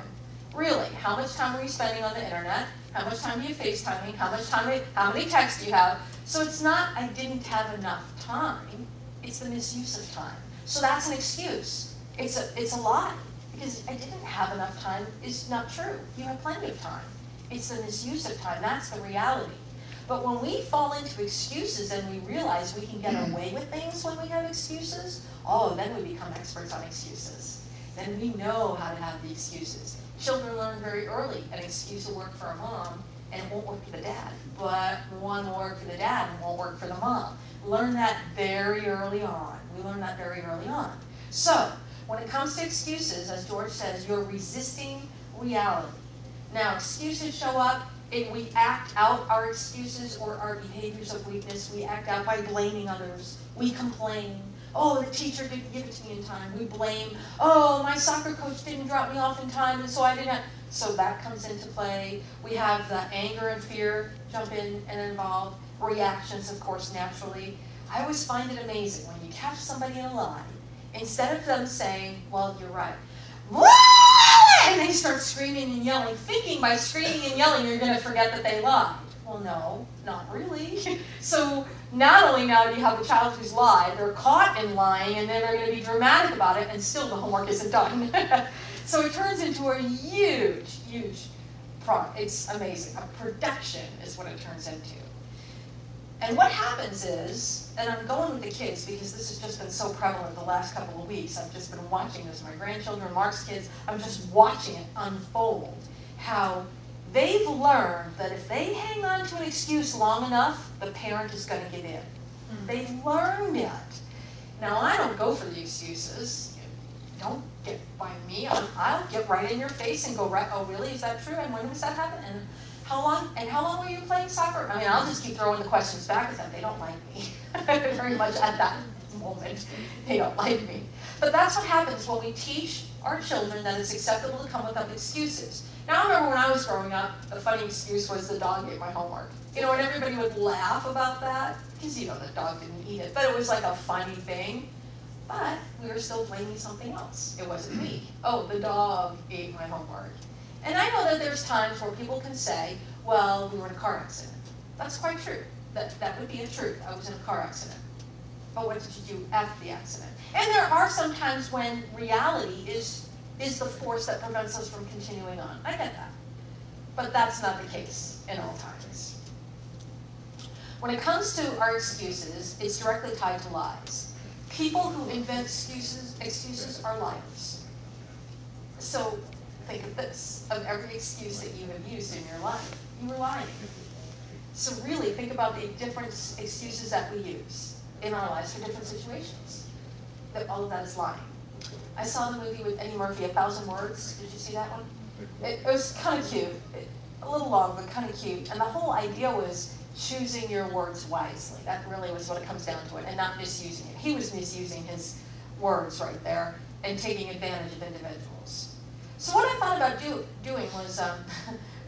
Really, how much time are you spending on the internet? How much time are you FaceTiming? How many texts do you have? So it's not, I didn't have enough time. It's the misuse of time. So that's an excuse. It's a lie. Because I didn't have enough time is not true. You have plenty of time. It's the misuse of time. That's the reality. But when we fall into excuses and we realize we can get away with things when we have excuses, oh, then we become experts on excuses. Then we know how to have the excuses. Children learn very early. An excuse will work for a mom and it won't work for the dad. But one will work for the dad and won't work for the mom. Learn that very early on. We learn that very early on. So, when it comes to excuses, as George says, you're resisting reality. Now, excuses show up. We act out our excuses or our behaviors of weakness. We act out by blaming others. We complain. Oh, the teacher didn't give it to me in time. We blame. Oh, my soccer coach didn't drop me off in time, and so I didn't. So that comes into play. We have the anger and fear jump in and involve. Reactions, of course, naturally. I always find it amazing when you catch somebody in a lie. Instead of them saying, well, you're right. And they start screaming and yelling, thinking by screaming and yelling you're going to forget that they lied. Well, no, not really. So not only now do you have a child who's lied, they're caught in lying, and then they're going to be dramatic about it, and still the homework isn't done. So it turns into a huge, huge product. It's amazing. A production is what it turns into. And what happens is, and I'm going with the kids because this has just been so prevalent the last couple of weeks. I've just been watching this. My grandchildren, Mark's kids, I'm just watching it unfold. How they've learned that if they hang on to an excuse long enough, the parent is going to give in. They've learned it. Now, I don't go for the excuses. Don't get by me. I'll get right in your face and go, right, oh, really? Is that true? And when does that happen? And how long were you playing soccer? I mean, I'll just keep throwing the questions back at them. They don't like me very much at that moment. They don't like me. But that's what happens when we teach our children that it's acceptable to come up with excuses. Now, I remember when I was growing up, the funny excuse was the dog ate my homework. You know, and everybody would laugh about that, because, you know, the dog didn't eat it. But it was like a funny thing. But we were still blaming something else. It wasn't me. Oh, the dog ate my homework. And I know that there's times where people can say, well, we were in a car accident. That's quite true. That would be a truth. I was in a car accident. But what did you do after the accident? And there are some times when reality is the force that prevents us from continuing on. I get that. But that's not the case in all times. When it comes to our excuses, it's directly tied to lies. People who invent excuses are liars. So think of this. Of every excuse that you have used in your life, you were lying. So really think about the different excuses that we use in our lives for different situations. That all of that is lying. I saw the movie with Eddie Murphy, 1,000 Words. Did you see that one? It was kind of cute. A little long, but kind of cute. And the whole idea was choosing your words wisely. That really was what it comes down to it, and not misusing it. He was misusing his words right there and taking advantage of individuals. So what I thought about doing was,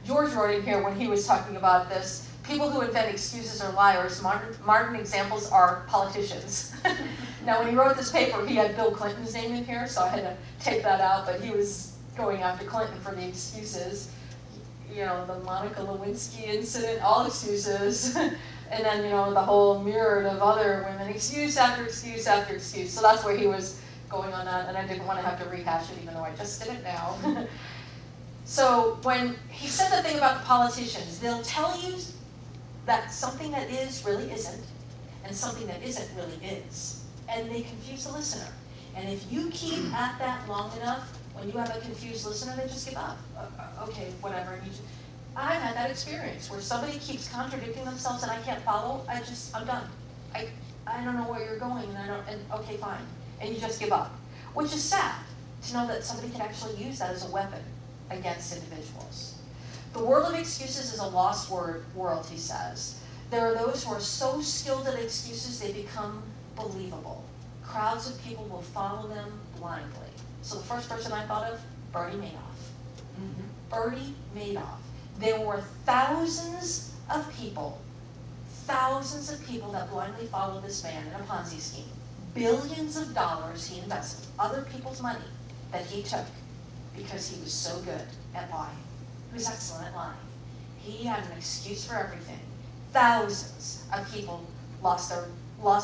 George wrote in here when he was talking about this, people who invent excuses are liars. Modern examples are politicians. Now, when he wrote this paper, he had Bill Clinton's name in here, so I had to take that out, but he was going after Clinton for the excuses. You know, the Monica Lewinsky incident, all excuses. And then, you know, the whole myriad of other women, excuse after excuse after excuse. So that's where he was going on that, and I didn't want to have to rehash it, even though I just did it now. So when he said the thing about the politicians, they'll tell you that something that is really isn't, and something that isn't really is. And they confuse the listener. And if you keep at that long enough, when you have a confused listener, they just give up. Okay, whatever. I've had that experience where somebody keeps contradicting themselves and I can't follow. I'm done. I don't know where you're going, and okay, fine. And you just give up. Which is sad, to know that somebody can actually use that as a weapon against individuals. The world of excuses is a lost world, he says. There are those who are so skilled at excuses they become believable. Crowds of people will follow them blindly. So the first person I thought of, Bernie Madoff. Bernie Madoff. There were thousands of people that blindly followed this man in a Ponzi scheme. Billions of dollars he invested, other people's money that he took because he was so good at lying. He was excellent at lying. He had an excuse for everything. Thousands of people lost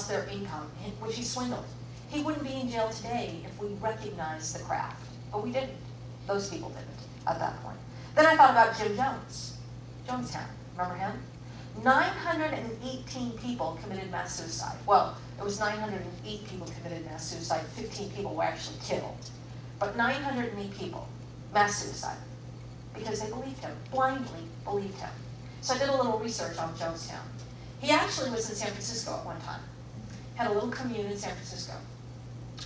their income, which he swindled. He wouldn't be in jail today if we recognized the craft, but we didn't. Those people didn't at that point. Then I thought about Jim Jones, Jonestown. Remember him? 918 people committed mass suicide. Well, it was 908 people committed mass suicide. 15 people were actually killed. But 908 people, mass suicide, because they believed him, blindly believed him. So I did a little research on Jonestown. He actually was in San Francisco at one time. Had a little commune in San Francisco.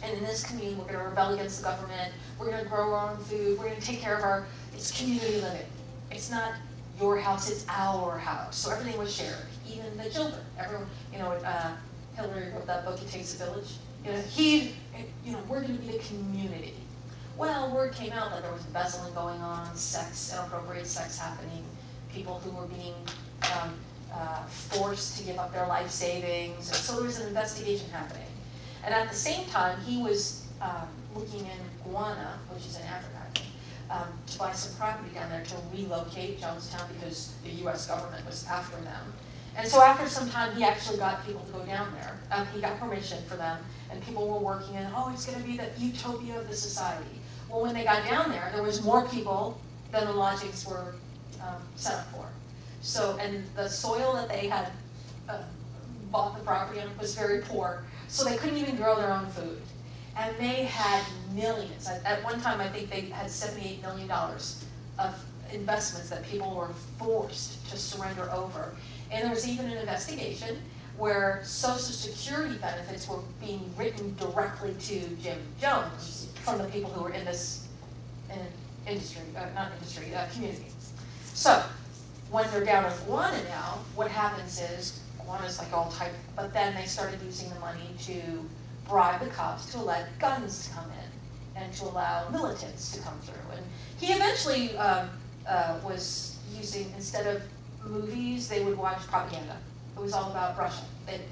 And in this commune, we're going to rebel against the government. We're going to grow our own food. We're going to take care of it's community living. It's not your house, it's our house. So everything was shared, even the children. Everyone, Hillary wrote that book, It Takes a Village. We're going to be the community. Well, word came out that there was embezzling going on, inappropriate sex happening, people who were being forced to give up their life savings. And so there was an investigation happening. And at the same time, he was looking in Guyana, which is in Africa, to buy some property down there to relocate Jonestown because the U.S. government was after them. And so after some time, he actually got people to go down there. He got permission for them, and people were working in, it's going to be the utopia of the society. Well, when they got down there was more people than the lodgings were set up for. So, and the soil that they had bought the property on was very poor, so they couldn't even grow their own food. And they had millions. At one time, I think they had $78 million of investments that people were forced to surrender over. And there was even an investigation where Social Security benefits were being written directly to Jim Jones from the people who were in this community. So when they're down in Guyana now, what happens is, Guyana's like all tight, but then they started using the money to bribe the cops to let guns come in and to allow militants to come through. And he eventually was using, instead of movies, they would watch propaganda. It was all about Russia.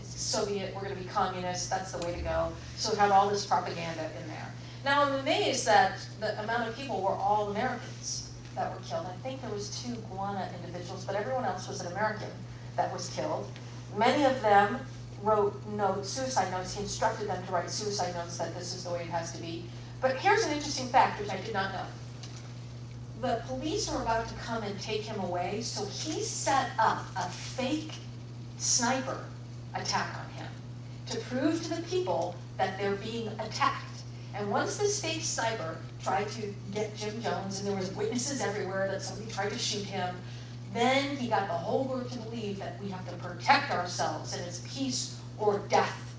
Soviet, we're going to be communists, that's the way to go. So it had all this propaganda in there. Now I'm amazed that the amount of people were all Americans that were killed. I think there was 2 Guana individuals, but everyone else was an American that was killed. Many of them wrote notes, suicide notes. He instructed them to write suicide notes that this is the way it has to be. But here's an interesting fact, which I did not know. The police were about to come and take him away, so he set up a fake sniper attack on him to prove to the people that they're being attacked. And once this fake sniper tried to get Jim Jones, and there was witnesses everywhere that somebody tried to shoot him, then he got the whole group to believe that we have to protect ourselves, and it's peace or death.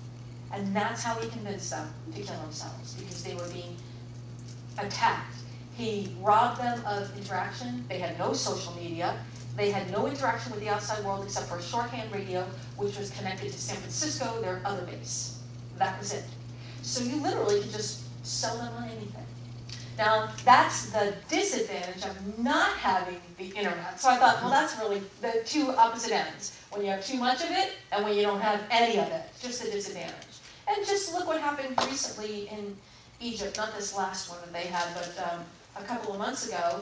And that's how he convinced them to kill themselves, because they were being attacked. He robbed them of interaction. They had no social media. They had no interaction with the outside world except for a shorthand radio, which was connected to San Francisco, their other base. That was it. So you literally could just sell them on anything. Now, that's the disadvantage of not having the internet. So I thought, well, that's really the 2 opposite ends. When you have too much of it, and when you don't have any of it, just the disadvantage. And just look what happened recently in Egypt, not this last one that they had, but a couple of months ago.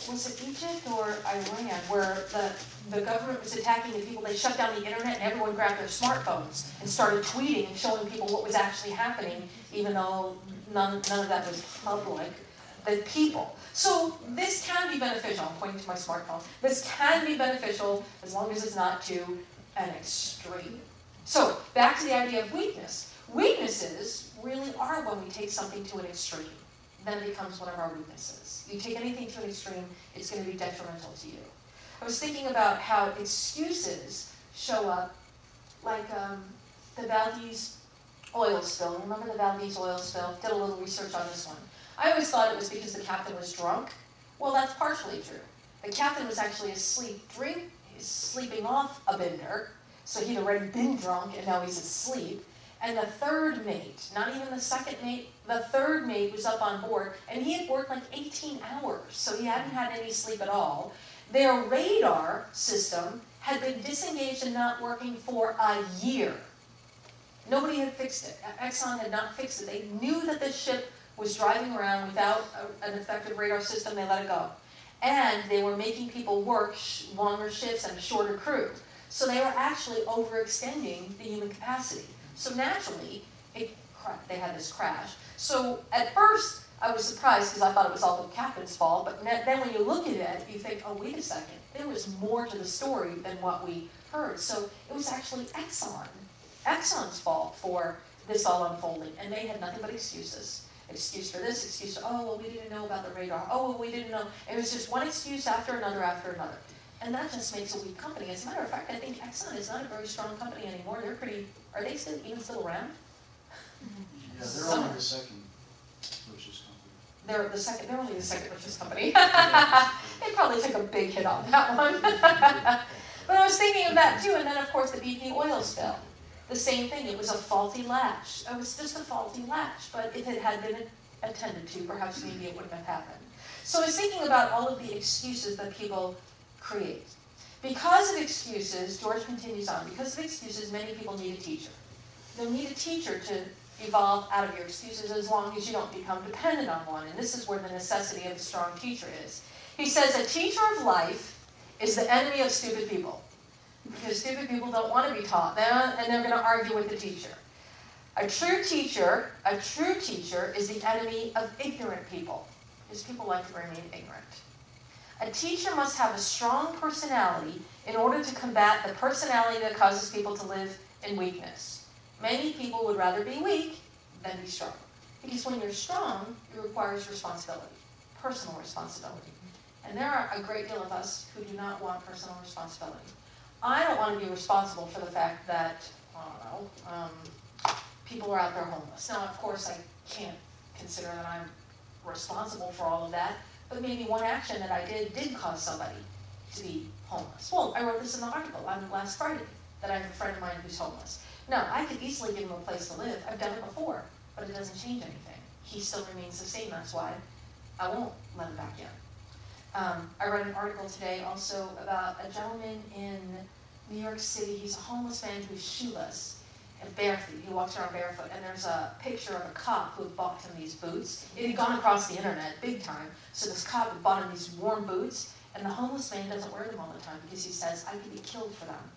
Was it Egypt or Iran, where the government was attacking the people? They shut down the internet and everyone grabbed their smartphones and started tweeting and showing people what was actually happening, even though none of that was public. The people. So this can be beneficial. I'm pointing to my smartphone. This can be beneficial as long as it's not to an extreme. So back to the idea of weakness. Weaknesses really are when we take something to an extreme. Then it becomes one of our weaknesses. You take anything to an extreme, it's going to be detrimental to you. I was thinking about how excuses show up, like the Valdez oil spill. Remember the Valdez oil spill? Did a little research on this one. I always thought it was because the captain was drunk. Well, that's partially true. The captain was actually asleep, sleeping off a bender, so he'd already been drunk and now he's asleep. And the 3rd mate, not even the 2nd mate, the 3rd mate was up on board, and he had worked like 18 hours, so he hadn't had any sleep at all. Their radar system had been disengaged and not working for a year. Nobody had fixed it. Exxon had not fixed it. They knew that the ship was driving around without an effective radar system. They let it go. And they were making people work longer shifts and a shorter crew. So they were actually overextending the human capacity. So naturally, they had this crash. So at first, I was surprised because I thought it was all the captain's fault. But then when you look at it, you think, oh, wait a second. There was more to the story than what we heard. So it was actually Exxon's fault for this all unfolding. And they had nothing but excuses. Excuse for this, excuse for, oh, well, we didn't know about the radar. Oh, well, we didn't know. It was just one excuse after another after another. And that just makes a weak company. As a matter of fact, I think Exxon is not a very strong company anymore. They're are they even still around? Yeah, they're only the 2nd richest company. They're only the 2nd richest company. They probably took a big hit on that one. But I was thinking of that too, and then of course the BP oil spill. The same thing, it was a faulty latch. It was just a faulty latch, but if it had been attended to, perhaps maybe it wouldn't have happened. So I was thinking about all of the excuses that people create. Because of excuses, George continues on, because of excuses, many people need a teacher. They'll need a teacher to evolve out of your excuses as long as you don't become dependent on one. And this is where the necessity of a strong teacher is. He says, a teacher of life is the enemy of stupid people. Because stupid people don't want to be taught, and they're going to argue with the teacher. A true teacher is the enemy of ignorant people, because people like to remain ignorant. A teacher must have a strong personality in order to combat the personality that causes people to live in weakness. Many people would rather be weak than be strong. Because when you're strong, it requires responsibility, personal responsibility. And there are a great deal of us who do not want personal responsibility. I don't want to be responsible for the fact that, people are out there homeless. Now, of course, I can't consider that I'm responsible for all of that, but maybe one action that I did cause somebody to be homeless. Well, I wrote this in the article on last Friday, that I have a friend of mine who's homeless. Now, I could easily give him a place to live. I've done it before, but it doesn't change anything. He still remains the same. That's why I won't let him back in. I read an article today also about a gentleman in New York City. He's a homeless man who's shoeless and barefoot. He walks around barefoot, and there's a picture of a cop who had bought him these boots. It had gone across the internet big time. So this cop had bought him these warm boots, and the homeless man doesn't wear them all the time because he says, I could be killed for them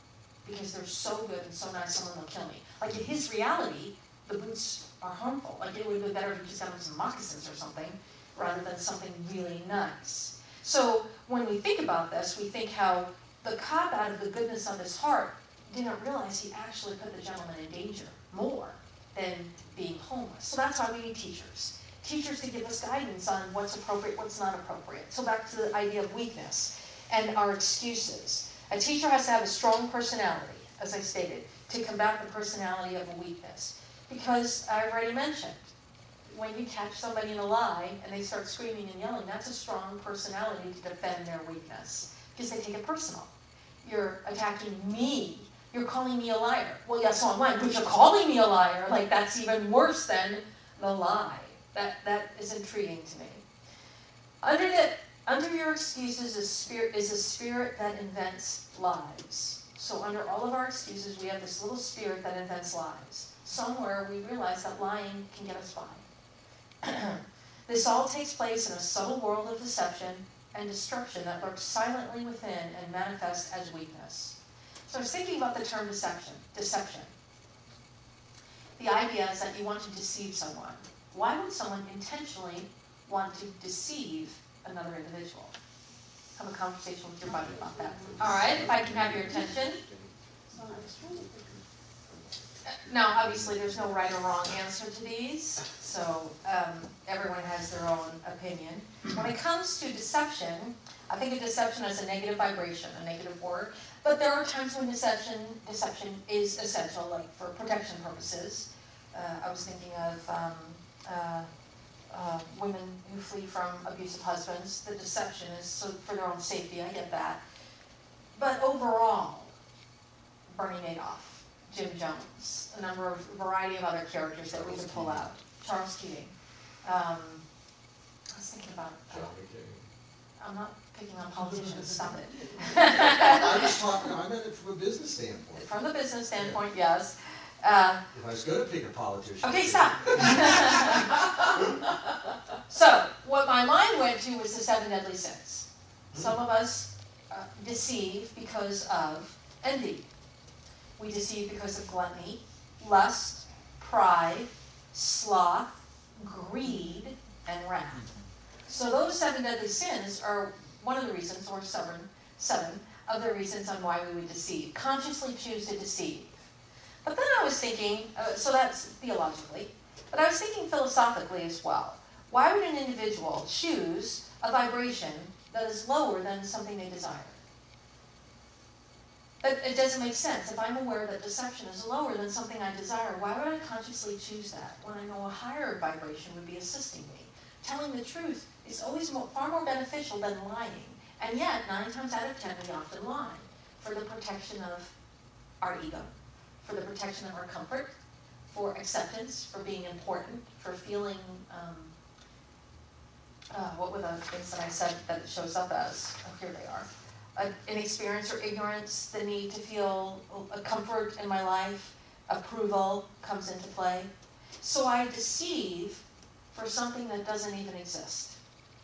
because they're so good and so nice, someone will kill me. Like in his reality, the boots are harmful. Like it would have been better if he just got him some moccasins or something rather than something really nice. So when we think about this, we think how the cop, out of the goodness of his heart, didn't realize he actually put the gentleman in danger more than being homeless. So that's why we need teachers. Teachers to give us guidance on what's appropriate, what's not appropriate. So back to the idea of weakness and our excuses. A teacher has to have a strong personality, as I stated, to combat the personality of a weakness. Because I already mentioned, when you catch somebody in a lie and they start screaming and yelling, that's a strong personality to defend their weakness. Because they take it personal. You're attacking me. You're calling me a liar. Well, yes, so I'm lying, but you're calling me a liar. Like, that's even worse than the lie. That is intriguing to me. Under your excuses is a spirit that invents lies. So under all of our excuses, we have this little spirit that invents lies. Somewhere we realize that lying can get us by. This all takes place in a subtle world of deception and destruction that lurks silently within and manifests as weakness. So I was thinking about the term deception. The idea is that you want to deceive someone. Why would someone intentionally want to deceive another individual? Have a conversation with your buddy about that. All right, if I can have your attention. Now, obviously, there's no right or wrong answer to these, so everyone has their own opinion. When it comes to deception, I think of deception as a negative vibration, a negative word, but there are times when deception is essential, like for protection purposes. I was thinking of women who flee from abusive husbands. The deception is so for their own safety, I get that. But overall, Bernie Madoff, Jim Jones, a variety of other characters that we could pull out. Charles Keating. I was thinking about. I'm not picking on politicians. Stop it. I meant it from a business standpoint. From the business standpoint, yes. If I was going to pick a politician. Okay, stop. So, what my mind went to was the 7 deadly sins. Some of us deceive because of envy. We deceive because of gluttony, lust, pride, sloth, greed, and wrath. So those 7 deadly sins are one of the reasons, or seven of the reasons on why we would deceive, consciously choose to deceive. But then I was thinking, so that's theologically, but I was thinking philosophically as well. Why would an individual choose a vibration that is lower than something they desire? It doesn't make sense. If I'm aware that deception is lower than something I desire, why would I consciously choose that when I know a higher vibration would be assisting me? Telling the truth is always far more beneficial than lying. And yet, 9 times out of 10, we often lie for the protection of our ego, for the protection of our comfort, for acceptance, for being important, for feeling, what were the things that I said that it shows up as? Oh, here they are. Inexperience or ignorance, the need to feel a comfort in my life, approval comes into play. So I deceive for something that doesn't even exist,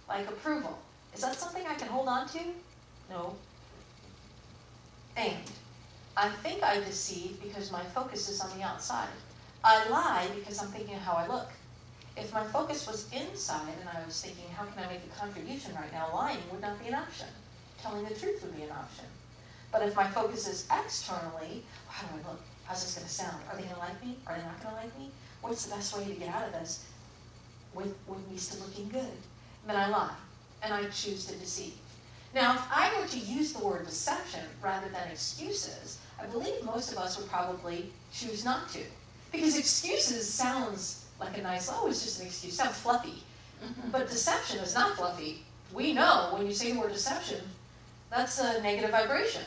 like approval. Is that something I can hold on to? No. And I think I deceive because my focus is on the outside. I lie because I'm thinking of how I look. If my focus was inside and I was thinking, how can I make a contribution right now, lying would not be an option. Telling the truth would be an option. But if my focus is externally, how do I look? How's this going to sound? Are they going to like me? Are they not going to like me? What's the best way to get out of this with me still looking good? And then I lie, and I choose to deceive. Now, if I were to use the word deception rather than excuses, I believe most of us would probably choose not to. Because excuses sounds like a nice, oh, it's just an excuse, sounds fluffy. But deception is not fluffy. We know when you say the word deception, that's a negative vibration.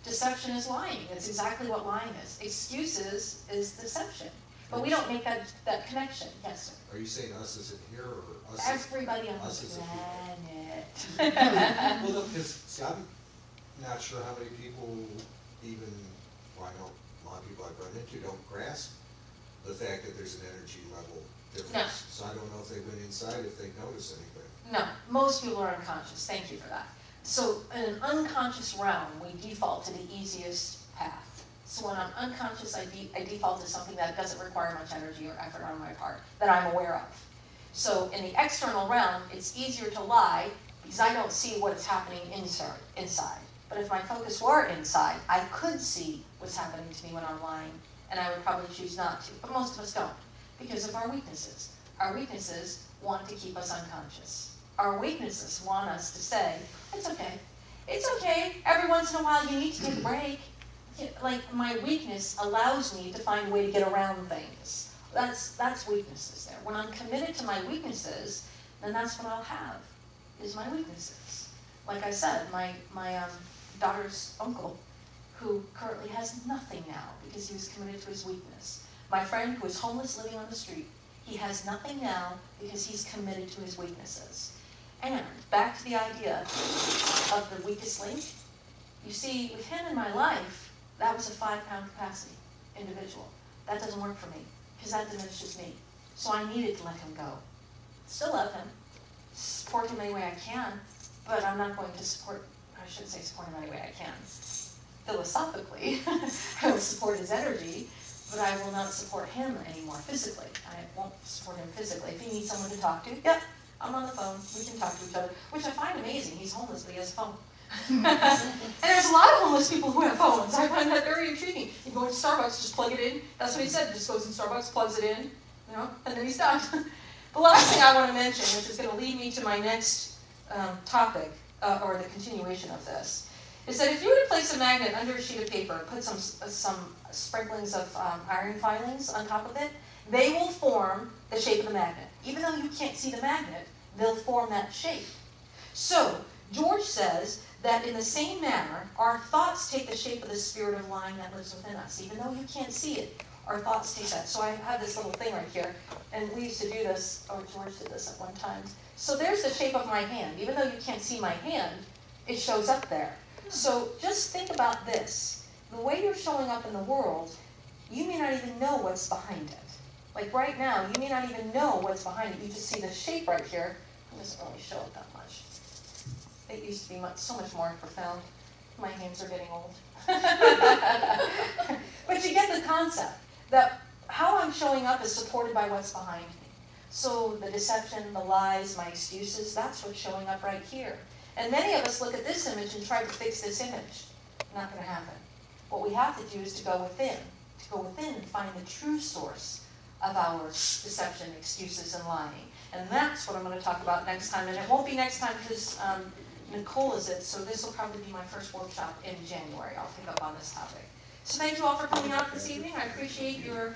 Deception is lying. That's exactly what lying is. Excuses is deception. But we don't make that connection. Yes, sir. Are you saying us as in here or us Everybody on us the as a planet. Well, look, because I'm not sure how many people even, well, I know a lot of people I've run into don't grasp the fact that there's an energy level difference. No. So I don't know if they went inside, if they notice anything. No, most people are unconscious. Thank you for that. So in an unconscious realm, we default to the easiest path. So when I'm unconscious, I default to something that doesn't require much energy or effort on my part, that I'm aware of. So in the external realm, it's easier to lie because I don't see what is happening inside. But if my focus were inside, I could see what's happening to me when I'm lying, and I would probably choose not to. But most of us don't, because of our weaknesses. Our weaknesses want to keep us unconscious. Our weaknesses want us to say, it's okay. It's okay. Every once in a while you need to take a break. Like, my weakness allows me to find a way to get around things. That's weaknesses there. When I'm committed to my weaknesses, then that's what I'll have, is my weaknesses. Like I said, my daughter's uncle, who currently has nothing now because he was committed to his weakness. My friend who is homeless living on the street, he has nothing now because he's committed to his weaknesses. And back to the idea of the weakest link. You see, with him in my life, that was a 5-pound capacity individual. That doesn't work for me because that diminishes me. So I needed to let him go. Still love him, support him any way I can, but I'm not going to support, I shouldn't say support him any way I can. Philosophically, I will support his energy, but I will not support him anymore physically. I won't support him physically. If he needs someone to talk to, yep, I'm on the phone. We can talk to each other, which I find amazing. He's homeless, but he has a phone. And there's a lot of homeless people who have phones. I find that very intriguing. You go into Starbucks, just plug it in. That's what he said. Just goes in Starbucks, plugs it in, and then he's done. The last thing I want to mention, which is going to lead me to my next topic, or the continuation of this, is that if you were to place a magnet under a sheet of paper and put some sprinklings of iron filings on top of it, they will form the shape of the magnet. Even though you can't see the magnet, they'll form that shape. So, George says that in the same manner, our thoughts take the shape of the spirit of lying that lives within us. Even though you can't see it, our thoughts take that. So I have this little thing right here, and we used to do this, or George did this at one time. So there's the shape of my hand. Even though you can't see my hand, it shows up there. So just think about this. The way you're showing up in the world, you may not even know what's behind it. Like right now, you may not even know what's behind it. You just see the shape right here. It doesn't really show it that much. It used to be so much more profound. My hands are getting old. But you get the concept that how I'm showing up is supported by what's behind me. So the deception, the lies, my excuses, that's what's showing up right here. And many of us look at this image and try to fix this image. Not going to happen. What we have to do is to go within and find the true source of our deception, excuses, and lying. And that's what I'm going to talk about next time. And it won't be next time because Nicole is it, so this will probably be my first workshop in January. I'll pick up on this topic. So thank you all for coming out this evening. I appreciate your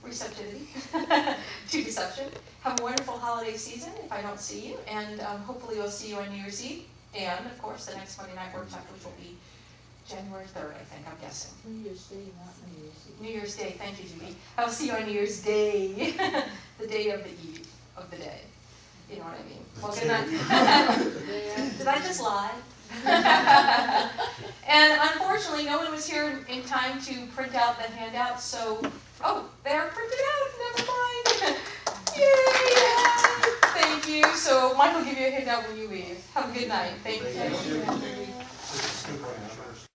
receptivity to deception. Have a wonderful holiday season if I don't see you, and hopefully we'll see you on New Year's Eve, and of course the next Monday night workshop, which will be January 3rd, I think, I'm guessing. New Year's Day, not New Year's Eve. New Year's Day, thank you, Judy. I will see you on New Year's Day, the day of the eve of the day. You know what I mean? Well, good night. Did I just lie? And unfortunately, no one was here in time to print out the handouts, so, oh, they're printed out, never mind. Yay! Thank you. So Mike will give you a handout when you leave. Have a good night. Thank you. Thank you.